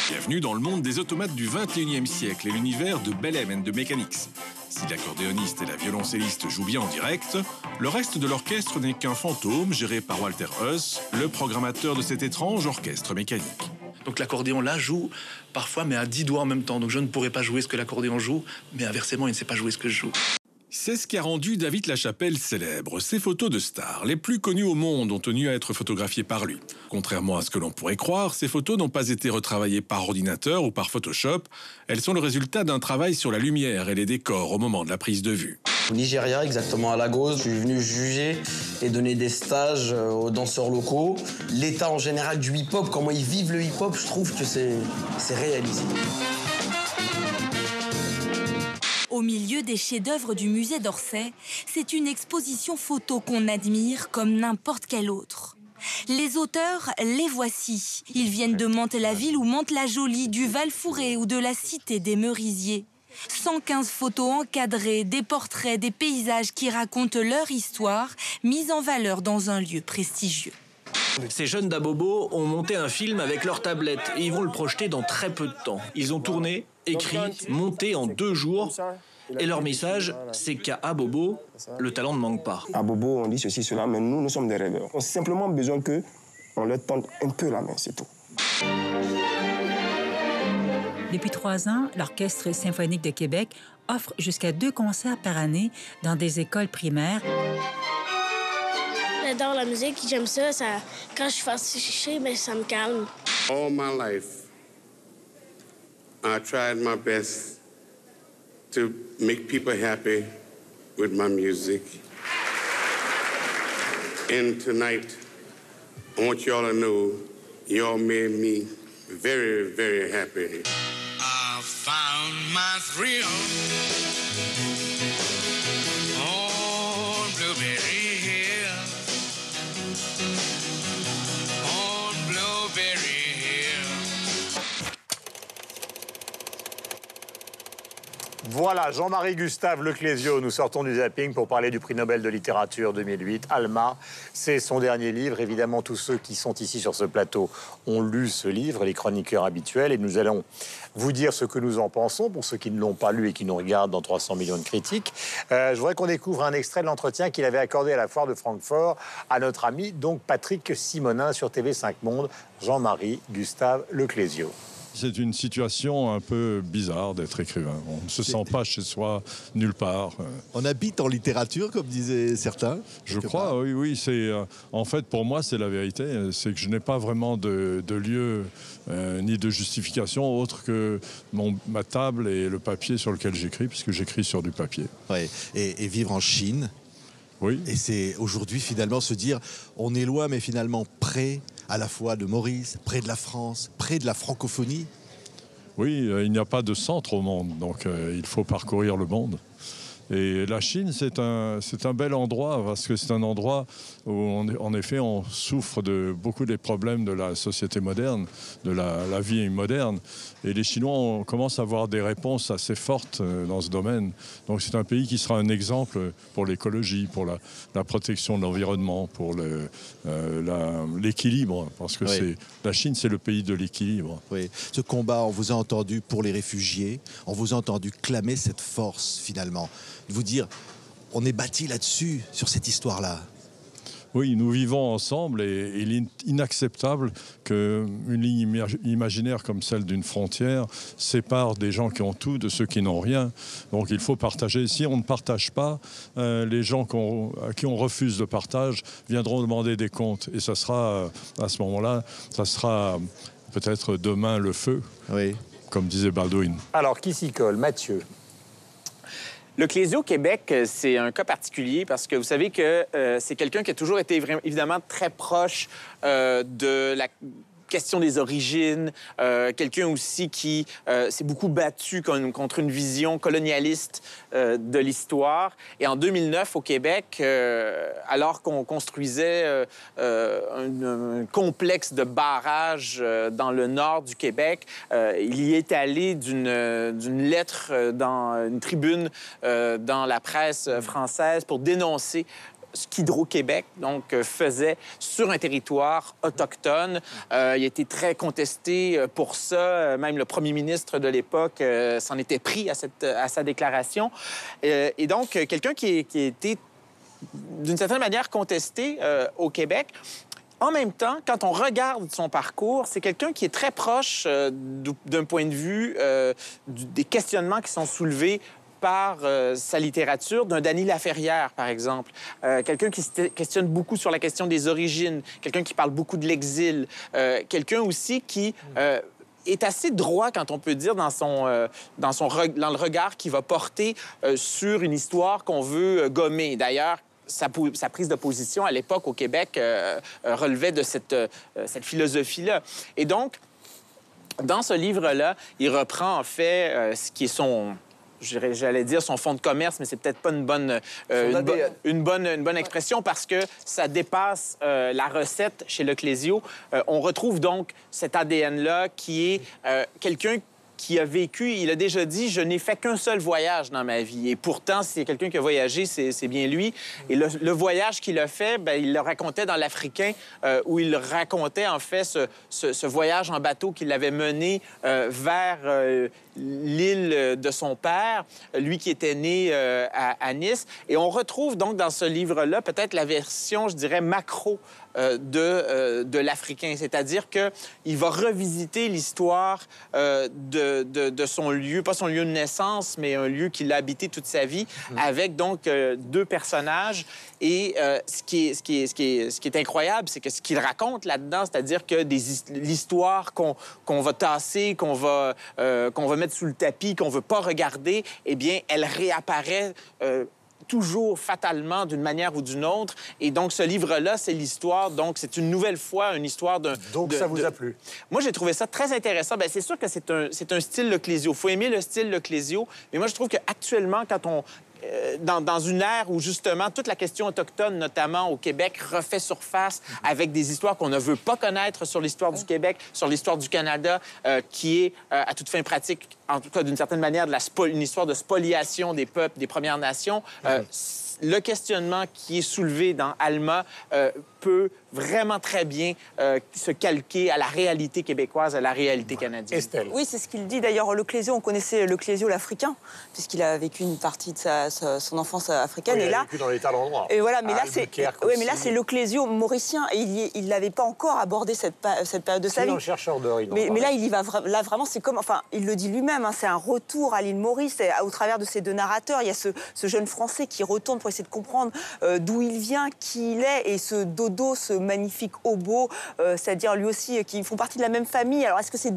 Bienvenue dans le monde des automates du 21e siècle et l'univers de Bellem and the Mechanics. Si l'accordéoniste et la violoncelliste jouent bien en direct, le reste de l'orchestre n'est qu'un fantôme géré par Walter Huss, le programmateur de cet étrange orchestre mécanique. Donc l'accordéon là joue parfois mais à 10 doigts en même temps. Donc je ne pourrais pas jouer ce que l'accordéon joue, mais inversement il ne sait pas jouer ce que je joue. C'est ce qui a rendu David Lachapelle célèbre. Ses photos de stars, les plus connues au monde, ont tenu à être photographiées par lui. Contrairement à ce que l'on pourrait croire, ces photos n'ont pas été retravaillées par ordinateur ou par Photoshop. Elles sont le résultat d'un travail sur la lumière et les décors au moment de la prise de vue. Au Nigeria, exactement à Lagos, je suis venu juger et donner des stages aux danseurs locaux. L'état en général du hip-hop, comment ils vivent le hip-hop, je trouve que c'est réalisé. Au milieu des chefs-d'œuvre du musée d'Orsay, c'est une exposition photo qu'on admire comme n'importe quelle autre. Les auteurs, les voici. Ils viennent de Mantes-la-Ville ou Mantes-la-Jolie, du Val-Fouré ou de la cité des Merisiers. 115 photos encadrées, des portraits, des paysages qui racontent leur histoire, mise en valeur dans un lieu prestigieux. Ces jeunes d'Abobo ont monté un film avec leur tablette et ils vont le projeter dans très peu de temps. Ils ont tourné, écrit, monté en 2 jours. Et leur message, c'est qu'à Abobo, le talent ne manque pas. À Bobo, on dit ceci, cela, mais nous sommes des rêveurs. On a simplement besoin qu'on leur tende un peu la main, c'est tout. Depuis 3 ans, l'Orchestre symphonique de Québec offre jusqu'à 2 concerts par année dans des écoles primaires. J'adore la musique, j'aime ça. Quand je suis fâchée, mais ça me calme. All my life, I tried my best to make people happy with my music. And tonight, I want y'all to know, y'all made me very, very happy. I found my thrill on Blueberry Hill. On Blueberry Hill. Voilà, Jean-Marie Gustave Leclésio, nous sortons du zapping pour parler du prix Nobel de littérature 2008. Alma, c'est son dernier livre. Évidemment, tous ceux qui sont ici sur ce plateau ont lu ce livre, les chroniqueurs habituels, et nous allons vous dire ce que nous en pensons, pour ceux qui ne l'ont pas lu et qui nous regardent dans 300 millions de critiques. Je voudrais qu'on découvre un extrait de l'entretien qu'il avait accordé à la foire de Francfort à notre ami, donc Patrick Simonin, sur TV5 Monde. Jean-Marie Gustave Leclésio. C'est une situation un peu bizarre d'être écrivain. On ne se sent pas chez soi nulle part. On habite en littérature, comme disaient certains. Je crois, oui. En fait, pour moi, c'est la vérité. C'est que je n'ai pas vraiment de lieu ni de justification autre que ma table et le papier sur lequel j'écris, puisque j'écris sur du papier. Ouais. Et vivre en Chine. Oui. Et c'est aujourd'hui, finalement, se dire, on est loin, mais finalement près, à la fois de Maurice, près de la France, près de la francophonie. Oui, il n'y a pas de centre au monde, donc il faut parcourir le monde. Et la Chine, c'est un bel endroit, parce que c'est un endroit où, en effet, on souffre de beaucoup des problèmes de la société moderne, de la vie moderne. Et les Chinois commencent à avoir des réponses assez fortes dans ce domaine. Donc c'est un pays qui sera un exemple pour l'écologie, pour la protection de l'environnement, pour l'équilibre. Parce que la Chine, c'est le pays de l'équilibre. Oui. Ce combat, on vous a entendu pour les réfugiés, on vous a entendu clamer cette force, finalement. De vous dire, on est bâti là-dessus, sur cette histoire-là. Oui, nous vivons ensemble et il est inacceptable qu'une ligne imaginaire comme celle d'une frontière sépare des gens qui ont tout de ceux qui n'ont rien. Donc il faut partager. Si on ne partage pas, les gens à qui on refuse le partage viendront demander des comptes. Et ça sera, à ce moment-là, ça sera peut-être demain le feu, comme disait Baldwin. Alors, qui s'y colle? Mathieu. Leclésio au Québec, c'est un cas particulier parce que vous savez que c'est quelqu'un qui a toujours été évidemment très proche de la question des origines, quelqu'un aussi qui s'est beaucoup battu contre une vision colonialiste de l'histoire. Et en 2009, au Québec, alors qu'on construisait un complexe de barrages dans le nord du Québec, il y est allé d'une lettre dans une tribune dans la presse française pour dénoncer ce qu'Hydro-Québec faisait sur un territoire autochtone. Il a été très contesté pour ça. Même le premier ministre de l'époque s'en était pris à sa déclaration. Et donc, quelqu'un qui a été, d'une certaine manière, contesté au Québec. En même temps, quand on regarde son parcours, c'est quelqu'un qui est très proche d'un point de vue des questionnements qui sont soulevés par sa littérature d'un Dany Laferrière, par exemple. Quelqu'un qui se questionne beaucoup sur la question des origines, quelqu'un qui parle beaucoup de l'exil, quelqu'un aussi qui... est assez droit, quand on peut dire, dans le regard qu'il va porter sur une histoire qu'on veut gommer. D'ailleurs, sa prise de position à l'époque au Québec relevait de cette philosophie-là. Et donc, dans ce livre-là, il reprend en fait ce qui est son... J'allais dire son fonds de commerce, mais c'est peut-être pas une bonne expression parce que ça dépasse la recette chez Le Clésio. On retrouve donc cet ADN-là qui est quelqu'un qui a vécu, il a déjà dit, je n'ai fait qu'un seul voyage dans ma vie. Et pourtant, si c'est quelqu'un qui a voyagé, c'est bien lui. Et le voyage qu'il a fait, bien, il le racontait dans l'Africain, où il racontait en fait ce voyage en bateau qu'il avait mené vers l'île de son père, lui qui était né à Nice. Et on retrouve donc dans ce livre-là peut-être la version, je dirais, macro de l'Africain. C'est-à-dire qu'il va revisiter l'histoire de son lieu, pas son lieu de naissance, mais un lieu qu'il a habité toute sa vie, avec donc deux personnages. Et ce qui est incroyable, c'est que ce qu'il raconte là-dedans, c'est-à-dire que l'histoire qu'on va tasser, qu'on va mettre sous le tapis, qu'on veut pas regarder, eh bien, elle réapparaît toujours fatalement d'une manière ou d'une autre. Et donc, ce livre-là, c'est l'histoire. Donc, c'est une nouvelle fois une histoire d'un... Donc, ça vous a plu? Moi, j'ai trouvé ça très intéressant. Bien, c'est sûr que c'est un style Le Clésio. Il faut aimer le style Le Clésio. Mais moi, je trouve qu'actuellement, quand on... Dans une ère où, justement, toute la question autochtone, notamment au Québec, refait surface avec des histoires qu'on ne veut pas connaître sur l'histoire du Québec, sur l'histoire du Canada, qui est, à toute fin pratique, en tout cas d'une certaine manière, une histoire de spoliation des peuples, des Premières Nations. Le questionnement qui est soulevé dans Alma peut vraiment très bien se calquer à la réalité québécoise, à la réalité canadienne. Estelle. Oui, c'est ce qu'il dit. D'ailleurs, Le Clésio, on connaissait Le Clésio l'Africain, puisqu'il a vécu une partie de son enfance africaine. Oui, et il a là, vécu dans les tas d'endroits. Et voilà, mais là, c'est Le Clésio mauricien. Et il n'avait pas encore abordé cette période de sa vie. C'est un chercheur de riz. Mais là, il y va. Là, vraiment, c'est comme... Enfin, il le dit lui-même, hein, c'est un retour à l'île Maurice. Au travers de ces deux narrateurs, il y a ce jeune Français qui retourne pour essayer de comprendre d'où il vient, qui il est, et ce Dodo, ce magnifique hobo, c'est-à-dire lui aussi, qui font partie de la même famille. Alors, est-ce que c'est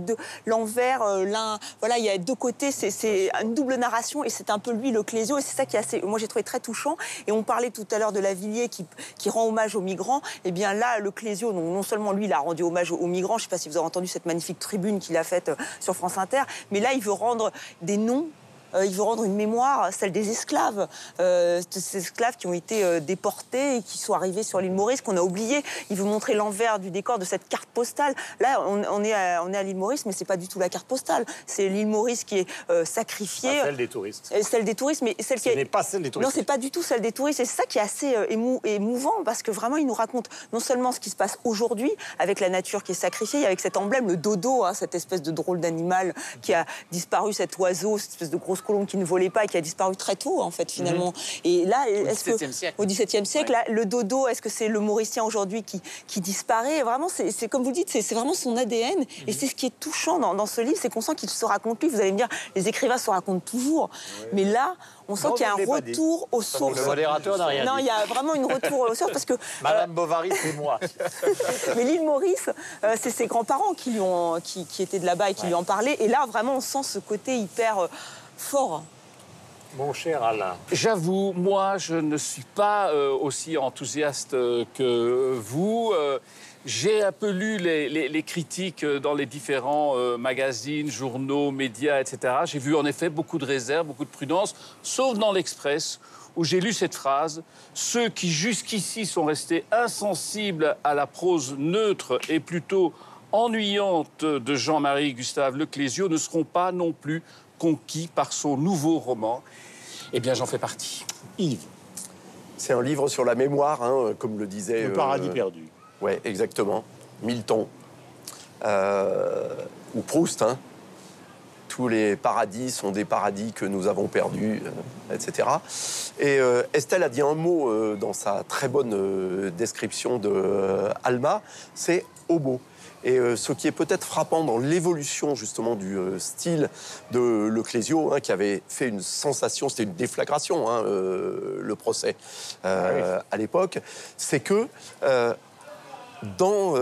l'envers, l'un... Voilà, il y a deux côtés, c'est une double narration, et c'est un peu lui, Le Clésio, et c'est ça qui est assez... Moi, j'ai trouvé très touchant. Et on parlait tout à l'heure de Lavilliers qui rend hommage aux migrants. Eh bien là, Le Clésio, non seulement lui, il a rendu hommage aux migrants, je ne sais pas si vous avez entendu cette magnifique tribune qu'il a faite sur France Inter, mais là, il veut rendre des noms. Il veut rendre une mémoire, celle des esclaves, ces esclaves qui ont été déportés et qui sont arrivés sur l'île Maurice, qu'on a oublié. Il veut montrer l'envers du décor de cette carte postale. Là, on est à l'île Maurice, mais c'est pas du tout la carte postale. C'est l'île Maurice qui est sacrifiée. Celle des touristes. Celle des touristes, mais celle qui n'est pas celle des touristes. Non, c'est pas du tout celle des touristes. Et c'est ça qui est assez émouvant, parce que vraiment, il nous raconte non seulement ce qui se passe aujourd'hui, avec la nature qui est sacrifiée, avec cet emblème, le dodo, hein, cette espèce de drôle d'animal qui a disparu, cet oiseau, cette espèce de grosse colombe qui ne volait pas et qui a disparu très tôt, en fait, finalement. Et là, au XVIIe siècle, là, le dodo, est-ce que c'est le Mauricien aujourd'hui qui disparaît? Vraiment, c'est comme vous dites, c'est vraiment son ADN. Et c'est ce qui est touchant dans ce livre, c'est qu'on sent qu'il se raconte lui. Vous allez me dire, les écrivains se racontent toujours. Mais là, on sent qu'il y a un retour aux sources. Le modérateur n'a rien dit. Non, il y a vraiment une retour aux sources, parce que... Madame Bovary, c'est moi. Mais l'île Maurice, c'est ses grands-parents qui étaient de là-bas et qui lui en parlaient. Et là, vraiment, on sent ce côté hyper fort. Mon cher Alain. J'avoue, moi, je ne suis pas aussi enthousiaste que vous. J'ai un peu lu les critiques dans les différents magazines, journaux, médias, etc. J'ai vu en effet beaucoup de réserves, beaucoup de prudence, sauf dans l'Express, où j'ai lu cette phrase « Ceux qui jusqu'ici sont restés insensibles à la prose neutre et plutôt ennuyante de Jean-Marie Gustave Le Clésio ne seront pas non plus conquis par son nouveau roman. » Eh bien, j'en fais partie. Yves. C'est un livre sur la mémoire, hein, comme le disait... Le paradis perdu. Oui, exactement. Milton. Ou Proust, hein. Tous les paradis sont des paradis que nous avons perdus, etc. Et Estelle a dit un mot dans sa très bonne description de Alma, c'est hobo. Et ce qui est peut-être frappant dans l'évolution justement du style de Le Clésio, qui avait fait une sensation, c'était une déflagration, le procès à l'époque, c'est que dans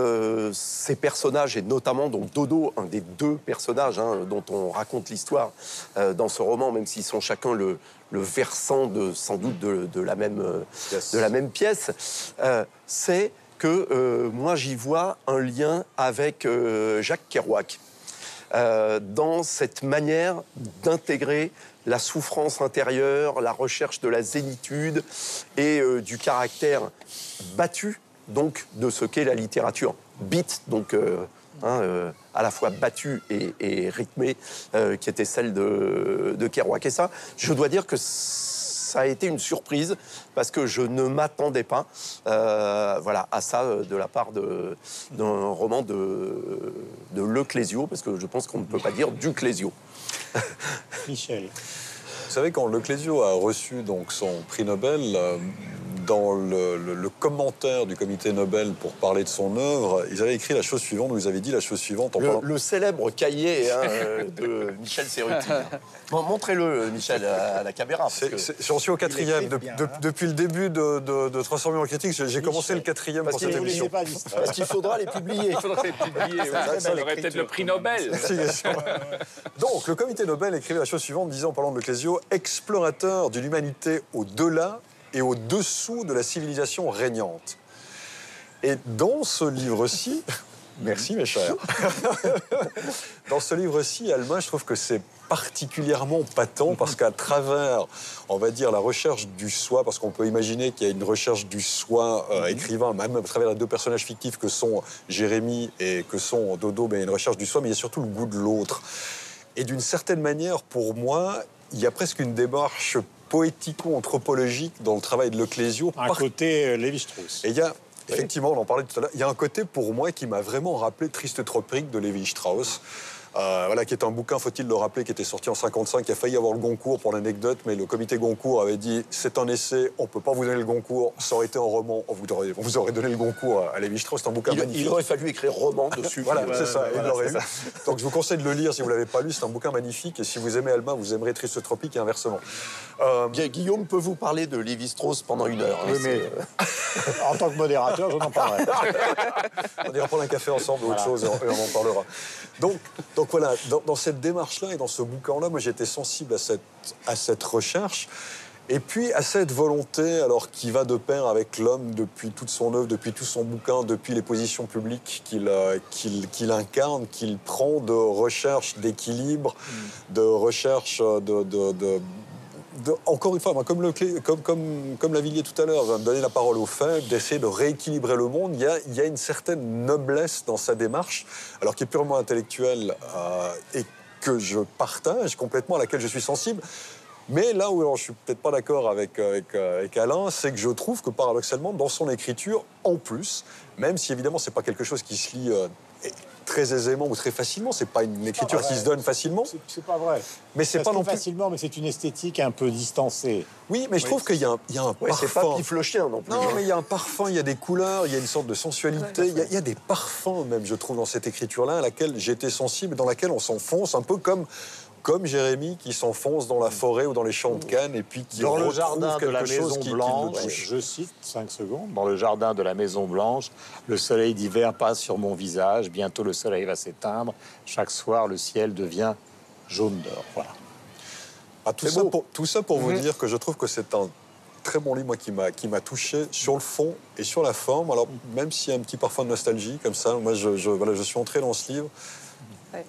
ces personnages, et notamment donc Dodo, un des deux personnages dont on raconte l'histoire dans ce roman, même s'ils sont chacun le versant sans doute de la même pièce, c'est que moi j'y vois un lien avec Jacques Kerouac dans cette manière d'intégrer la souffrance intérieure, la recherche de la zénitude et du caractère battu donc de ce qu'est la littérature. Beat, donc à la fois battue et rythmée, qui était celle de Kerouac. Et ça, je dois dire que ça a été une surprise, parce que je ne m'attendais pas à ça de la part d'un roman de Le Clésio, parce que je pense qu'on ne peut pas dire du Clésio. Michel. Vous savez, quand Le Clésio a reçu donc son prix Nobel, dans le commentaire du comité Nobel pour parler de son œuvre, ils avaient écrit la chose suivante, ou ils avaient dit la chose suivante. Le célèbre cahier de Michel Serruti. Bon, montrez-le, Michel, à la caméra. J'en suis au 4e. Depuis le début de 300 millions de critiques, j'ai commencé le 4e pour cette émission. Parce qu'il faudra les publier. Il faudra les publier, ça aurait peut-être le prix Nobel. Donc, le comité Nobel écrivait la chose suivante, disant, en parlant de Le Clésio, explorateur d'une humanité au-delà et au-dessous de la civilisation régnante. Et dans ce livre-ci, merci mes chers, dans ce livre-ci, Alma, je trouve que c'est particulièrement patent, parce qu'à travers, on va dire, la recherche du soi, parce qu'on peut imaginer qu'il y a une recherche du soi écrivain, même à travers les deux personnages fictifs que sont Jérémy et que sont Dodo, mais il y a une recherche du soi, mais il y a surtout le goût de l'autre. Et d'une certaine manière, pour moi, il y a presque une démarche poético-anthropologique dans le travail de Le Clésio. Un côté Lévi-Strauss. Et il y a, effectivement, on en parlait tout à l'heure, il y a un côté pour moi qui m'a vraiment rappelé Triste Tropique de Lévi-Strauss. Qui est un bouquin, faut-il le rappeler, qui était sorti en 55, qui a failli avoir le Goncourt pour l'anecdote, mais le comité Goncourt avait dit c'est un essai, on ne peut pas vous donner le Goncourt, ça aurait été un roman, on vous aurait donné le Goncourt à Lévi-Strauss, c'est un bouquin magnifique. Il aurait fallu écrire roman dessus. Voilà, c'est ça, il l'aurait eu. Donc je vous conseille de le lire si vous ne l'avez pas lu, c'est un bouquin magnifique, et si vous aimez Alma, vous aimerez Triste Tropique et inversement. Guillaume peut vous parler de Lévi-Strauss pendant 1 heure. Oui, mais en tant que modérateur, je n'en parlerai. On ira prendre un café ensemble ou autre chose, et on en parlera. Donc voilà, dans cette démarche-là et dans ce bouquin-là, moi j'étais sensible à cette recherche, et puis à cette volonté, alors qui va de pair avec l'homme depuis toute son œuvre, depuis tout son bouquin, depuis les positions publiques qu'il incarne, qu'il prend, de recherche d'équilibre, de recherche encore une fois, comme Lavilliers tout à l'heure, donner la parole aux faibles, d'essayer de rééquilibrer le monde, il y a une certaine noblesse dans sa démarche, alors qui est purement intellectuelle et que je partage complètement, à laquelle je suis sensible. Mais là où je ne suis peut-être pas d'accord avec Alain, c'est que je trouve que paradoxalement, dans son écriture, en plus, même si évidemment ce n'est pas quelque chose qui se lit très aisément ou très facilement, c'est pas une écriture qui se donne facilement. C'est pas vrai. Mais c'est pas non plus facilement, mais c'est une esthétique un peu distancée. Oui, mais je trouve qu'il y a un parfum. C'est pas piflochien non plus. Non, mais il y a un parfum, il y a des couleurs, il y a une sorte de sensualité, il y a des parfums même, je trouve, dans cette écriture-là, à laquelle j'étais sensible, dans laquelle on s'enfonce, un peu comme Jérémy qui s'enfonce dans la forêt ou dans les champs de canne et puis qui dans le jardin de la Maison Blanche, touche. je cite 5 secondes, dans le jardin de la Maison Blanche, le soleil d'hiver passe sur mon visage, bientôt le soleil va s'éteindre, chaque soir le ciel devient jaune d'or. Voilà. Tout ça pour vous dire que je trouve que c'est un très bon livre, moi, qui m'a touché sur le fond et sur la forme. Alors, même s'il y a un petit parfum de nostalgie, comme ça, moi, je suis entré dans ce livre.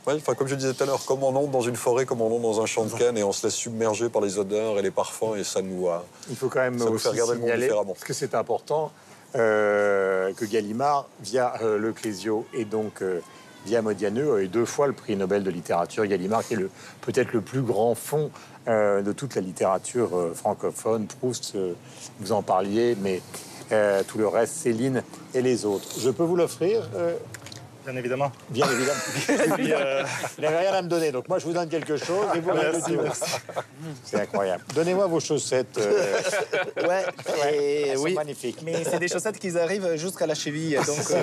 Ouais, comme je disais tout à l'heure, comme on entre dans une forêt, comme on entre dans un champ de canne, et on se laisse submerger par les odeurs et les parfums, et ça nous il faut quand même aussi regarder le monde différemment. Parce que c'est important que Gallimard, via Le Clésio et donc via Modiano, a eu 2 fois le prix Nobel de littérature. Gallimard, qui est peut-être le plus grand fond de toute la littérature francophone. Proust, vous en parliez, mais tout le reste, Céline et les autres. Je peux vous l'offrir Bien évidemment. Bien évidemment. Il n'avait rien à me donner, donc moi je vous donne quelque chose et vous Merci, tout. merci. C'est incroyable. Donnez-moi vos chaussettes. Ouais, elles oui. sont magnifiques. Mais c'est des chaussettes qui arrivent jusqu'à la cheville, donc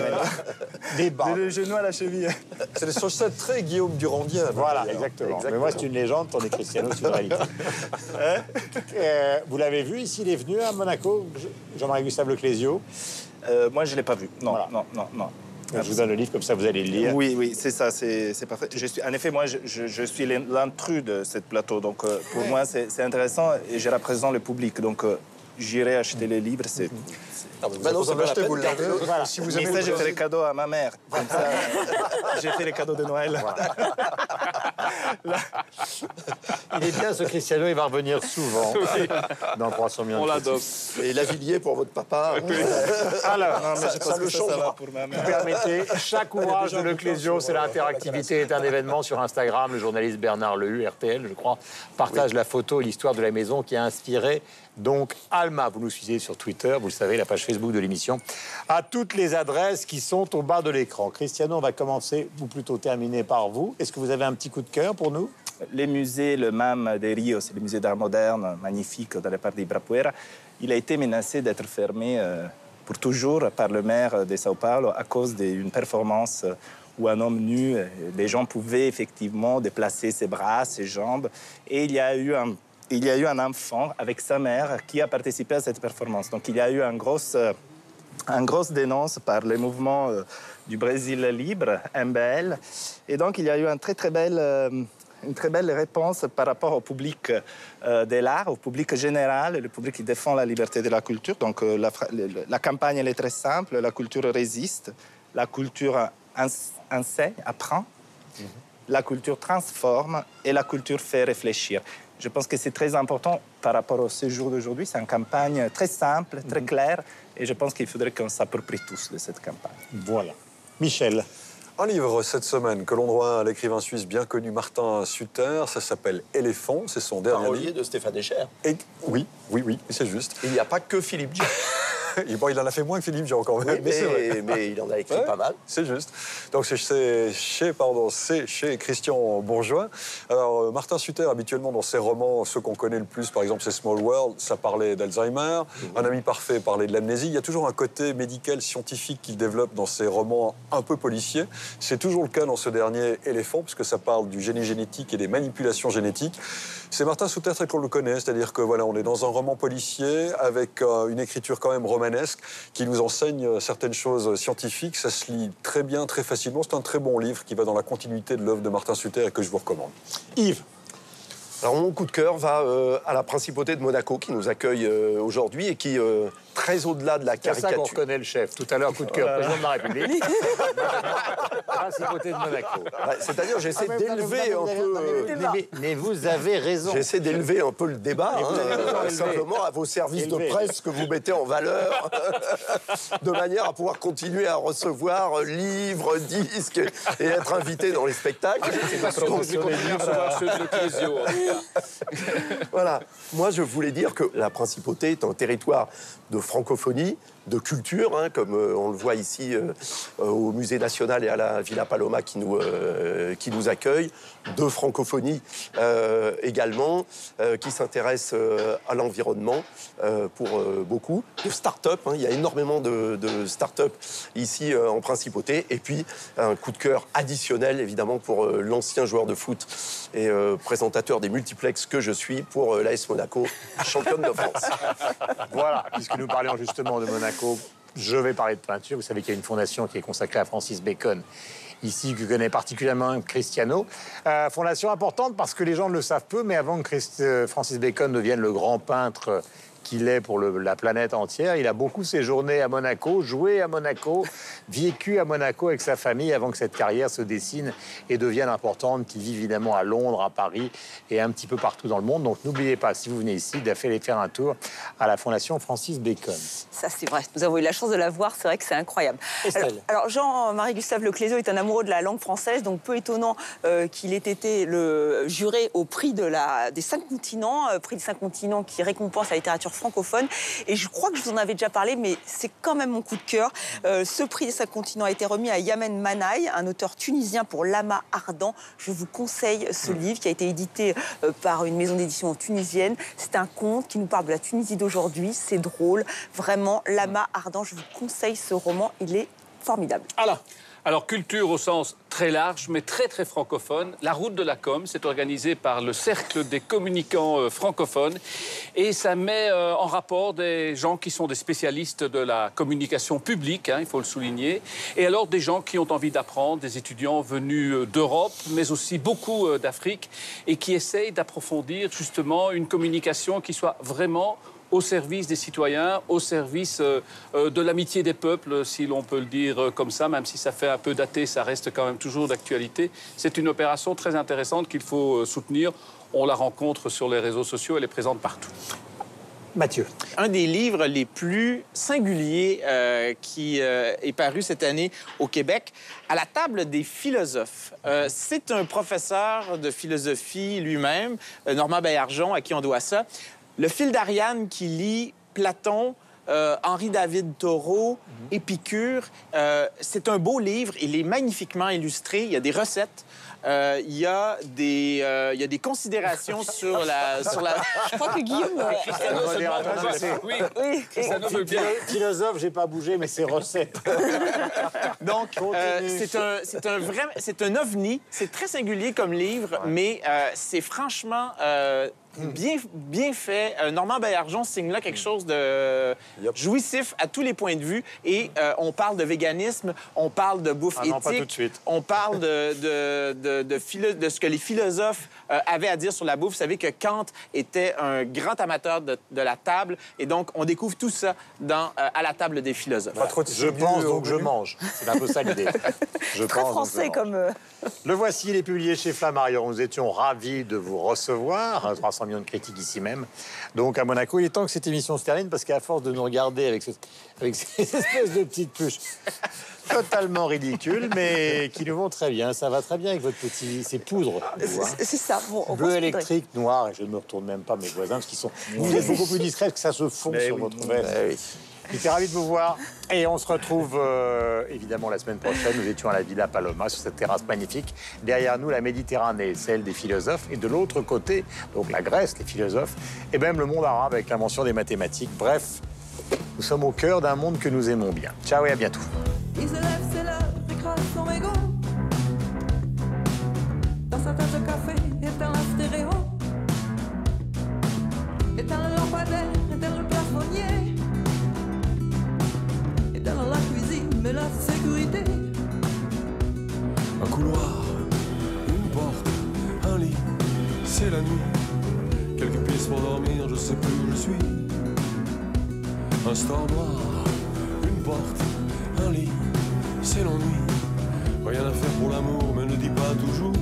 des bas. le genou à la cheville. C'est des chaussettes très Guillaume Durandien. Voilà, exactement. Mais moi, c'est une légende, tandis que Cristiano, c'est une réalité. Vous l'avez vu ici, il est venu à Monaco, Jean-Marie Gustave Leclésio. Moi, je ne l'ai pas vu. Non, Voilà. non. Je vous donne le livre, comme ça vous allez le lire. Oui, c'est ça, c'est parfait. En effet, moi, je suis l'intrus de ce plateau, donc pour moi, c'est intéressant et je représente le public. Donc, j'irai acheter les livres. Maintenant, vous avez acheté, vous l'avez. Voilà. Si vous Mais aimez ça, le je fais les cadeaux à ma mère. Comme ça, j'ai fait les cadeaux de Noël. Il est bien, ce Cristiano, il va revenir souvent dans 300 millions On de l'adopte. Et Lavilliers pour votre papa. Alors, Non, mais je pense que ça va pour ma vous mère. permettez, chaque ouvrage de Leclésio, c'est l'interactivité, est un événement sur Instagram. Le journaliste Bernard Lehu, RTL, je crois, partage la photo et l'histoire de la maison qui a inspiré donc Alma. Vous nous suivez sur Twitter, vous le savez, la page Facebook de l'émission, à toutes les adresses qui sont au bas de l'écran. Cristiano, on va commencer, ou plutôt terminer par vous. Est-ce que vous avez un petit coup de cœur pour nous? Les musées, le MAM de Rio, c'est le musée d'art moderne, magnifique, dans le parc d'Ibirapuera, il a été menacé d'être fermé pour toujours par le maire de Sao Paulo à cause d'une performance où un homme nu, les gens pouvaient effectivement déplacer ses bras, ses jambes, et il y a eu un enfant avec sa mère qui a participé à cette performance. Donc il y a eu une grosse dénonce par le mouvement du Brésil libre, MBL. Et donc il y a eu une très belle réponse par rapport au public de l'art, au public général, le public qui défend la liberté de la culture. Donc la campagne elle est très simple, la culture résiste, la culture enseigne, apprend, la culture transforme et la culture fait réfléchir. Je pense que c'est très important par rapport au séjour d'aujourd'hui. C'est une campagne très simple, très claire, et je pense qu'il faudrait qu'on s'approprie tous de cette campagne. Voilà. Michel. Un livre cette semaine que l'on doit à l'écrivain suisse bien connu Martin Suter, ça s'appelle Éléphant, c'est son dernier Parolier livre. de Stéphane Escher. Et, oui, c'est juste. Il n'y a pas que Philippe Dieu. Bon, il en a fait moins que Philippe Jean quand même, Oui, mais c'est vrai. mais il en a écrit pas mal. C'est juste. Donc c'est chez Christian Bourgeois. Alors Martin Suter, habituellement dans ses romans, ceux qu'on connaît le plus, par exemple c'est Small World, ça parlait d'Alzheimer. Un ami parfait parlait de l'amnésie. Il y a toujours un côté médical, scientifique qu'il développe dans ses romans un peu policiers. C'est toujours le cas dans ce dernier Éléphant, puisque ça parle du génie génétique et des manipulations génétiques. C'est Martin Suter tel qu'on le connaît, c'est-à-dire que voilà, on est dans un roman policier avec une écriture quand même romanesque qui nous enseigne certaines choses scientifiques. Ça se lit très bien, très facilement. C'est un très bon livre qui va dans la continuité de l'œuvre de Martin Suter et que je vous recommande. Yves. Alors mon coup de cœur va à la principauté de Monaco qui nous accueille aujourd'hui et qui, très au-delà de la C'est ça caricature... qu'on reconnaît le chef. Tout à l'heure, coup de cœur, président de la République. Principauté de Monaco. Ouais, c'est-à-dire j'essaie d'élever un peu... Mais vous avez raison. J'essaie d'élever un peu le débat, simplement à vos services de presse que vous mettez en valeur, de manière à pouvoir continuer à recevoir livres, disques et être invité dans les spectacles. Voilà. Moi, je voulais dire que la principauté est un territoire de francophonie, de culture, comme on le voit ici au Musée national et à la Villa Paloma qui nous accueille, de francophonie également, qui s'intéresse à l'environnement pour beaucoup, de start-up. Il y a énormément de start-up ici en principauté. Et puis, un coup de cœur additionnel, évidemment, pour l'ancien joueur de foot et présentateur des multiplexes que je suis pour l'AS Monaco, championne de France. Voilà, puisque nous parlions justement de Monaco, je vais parler de peinture. Vous savez qu'il y a une fondation qui est consacrée à Francis Bacon, ici, que connaît particulièrement Cristiano. Fondation importante parce que les gens ne le savent peu, mais avant que Francis Bacon devienne le grand peintre qu'il est pour la planète entière, il a beaucoup séjourné à Monaco, joué à Monaco, vécu à Monaco avec sa famille avant que cette carrière se dessine et devienne importante, qu'il vit évidemment à Londres, à Paris et un petit peu partout dans le monde. Donc n'oubliez pas, si vous venez ici, d'aller faire un tour à la Fondation Francis Bacon. Ça, c'est vrai. Nous avons eu la chance de la voir. C'est vrai que c'est incroyable. Alors Jean-Marie Gustave Leclésio est un amoureux de la langue française, donc peu étonnant qu'il ait été le juré au prix des 5 continents, prix des 5 continents qui récompense la littérature littérature francophone. Et je crois que je vous en avais déjà parlé, mais c'est quand même mon coup de cœur. Ce prix des 5 continents a été remis à Yamen Manaï, un auteur tunisien pour L'Amas ardent. Je vous conseille ce livre qui a été édité par une maison d'édition tunisienne. C'est un conte qui nous parle de la Tunisie d'aujourd'hui. C'est drôle. Vraiment, L'Amas ardent, je vous conseille ce roman. Il est formidable. Alors, culture au sens très large, mais très, très francophone. La route de la com, c'est organisé par le Cercle des communicants francophones. Et ça met en rapport des gens qui sont des spécialistes de la communication publique, il faut le souligner. Et alors, des gens qui ont envie d'apprendre, des étudiants venus d'Europe, mais aussi beaucoup d'Afrique, et qui essayent d'approfondir justement une communication qui soit vraiment au service des citoyens, au service de l'amitié des peuples, si l'on peut le dire comme ça, même si ça fait un peu daté, ça reste quand même toujours d'actualité. C'est une opération très intéressante qu'il faut soutenir. On la rencontre sur les réseaux sociaux, elle est présente partout. Mathieu. Un des livres les plus singuliers qui est paru cette année au Québec, À la table des philosophes. C'est un professeur de philosophie lui-même, Normand Baillargeon, à qui on doit ça. Le fil d'Ariane qui lit Platon, Henri-David Thoreau, Épicure. C'est un beau livre. Il est magnifiquement illustré. Il y a des recettes. Il y a des considérations sur la... Je crois que Guillaume... Oui, philosophe, j'ai pas bougé, mais c'est recette. Donc, c'est un ovni. C'est très singulier comme livre, mais c'est franchement... Bien fait. Normand Baillargeon signe là quelque chose de jouissif à tous les points de vue. Et on parle de véganisme, on parle de bouffe éthique. Non, pas tout de suite. On parle de ce que les philosophes avaient à dire sur la bouffe. Vous savez que Kant était un grand amateur de la table. Et donc, on découvre tout ça À la table des philosophes. Je pense, donc je mange. C'est un peu ça l'idée. Très français comme... Le voici, il est publié chez Flammarion. Nous étions ravis de vous recevoir. 300 millions de critiques ici même. Donc à Monaco, il est temps que cette émission se termine parce qu'à force de nous regarder avec ces espèces de petites pluches totalement ridicules, mais qui nous vont très bien. Ça va très bien avec votre ces poudres. C'est ça. Bon, bleu électrique, noir, et je ne me retourne même pas mes voisins parce qu'ils sont vous êtes beaucoup plus discrets que ça se fond sur votre veste. J'étais ravi de vous voir et on se retrouve évidemment la semaine prochaine. Nous étions à la Villa Paloma sur cette terrasse magnifique. Derrière nous, la Méditerranée, celle des philosophes. Et de l'autre côté, donc la Grèce, les philosophes, et même le monde arabe avec l'invention des mathématiques. Bref, nous sommes au cœur d'un monde que nous aimons bien. Ciao et à bientôt. Il se lève, c'est l'heure, écrase son mégot. Dans sa tasse de café, éteint la stéréo. Éteint le lampadaire, éteint le plafonnier. Dans la cuisine, mais la sécurité. Un couloir, une porte, un lit, c'est la nuit. Quelques pièces pour dormir, je sais plus où je suis. Un store noir, une porte, un lit, c'est l'ennui. Rien à faire pour l'amour, mais ne dis pas toujours.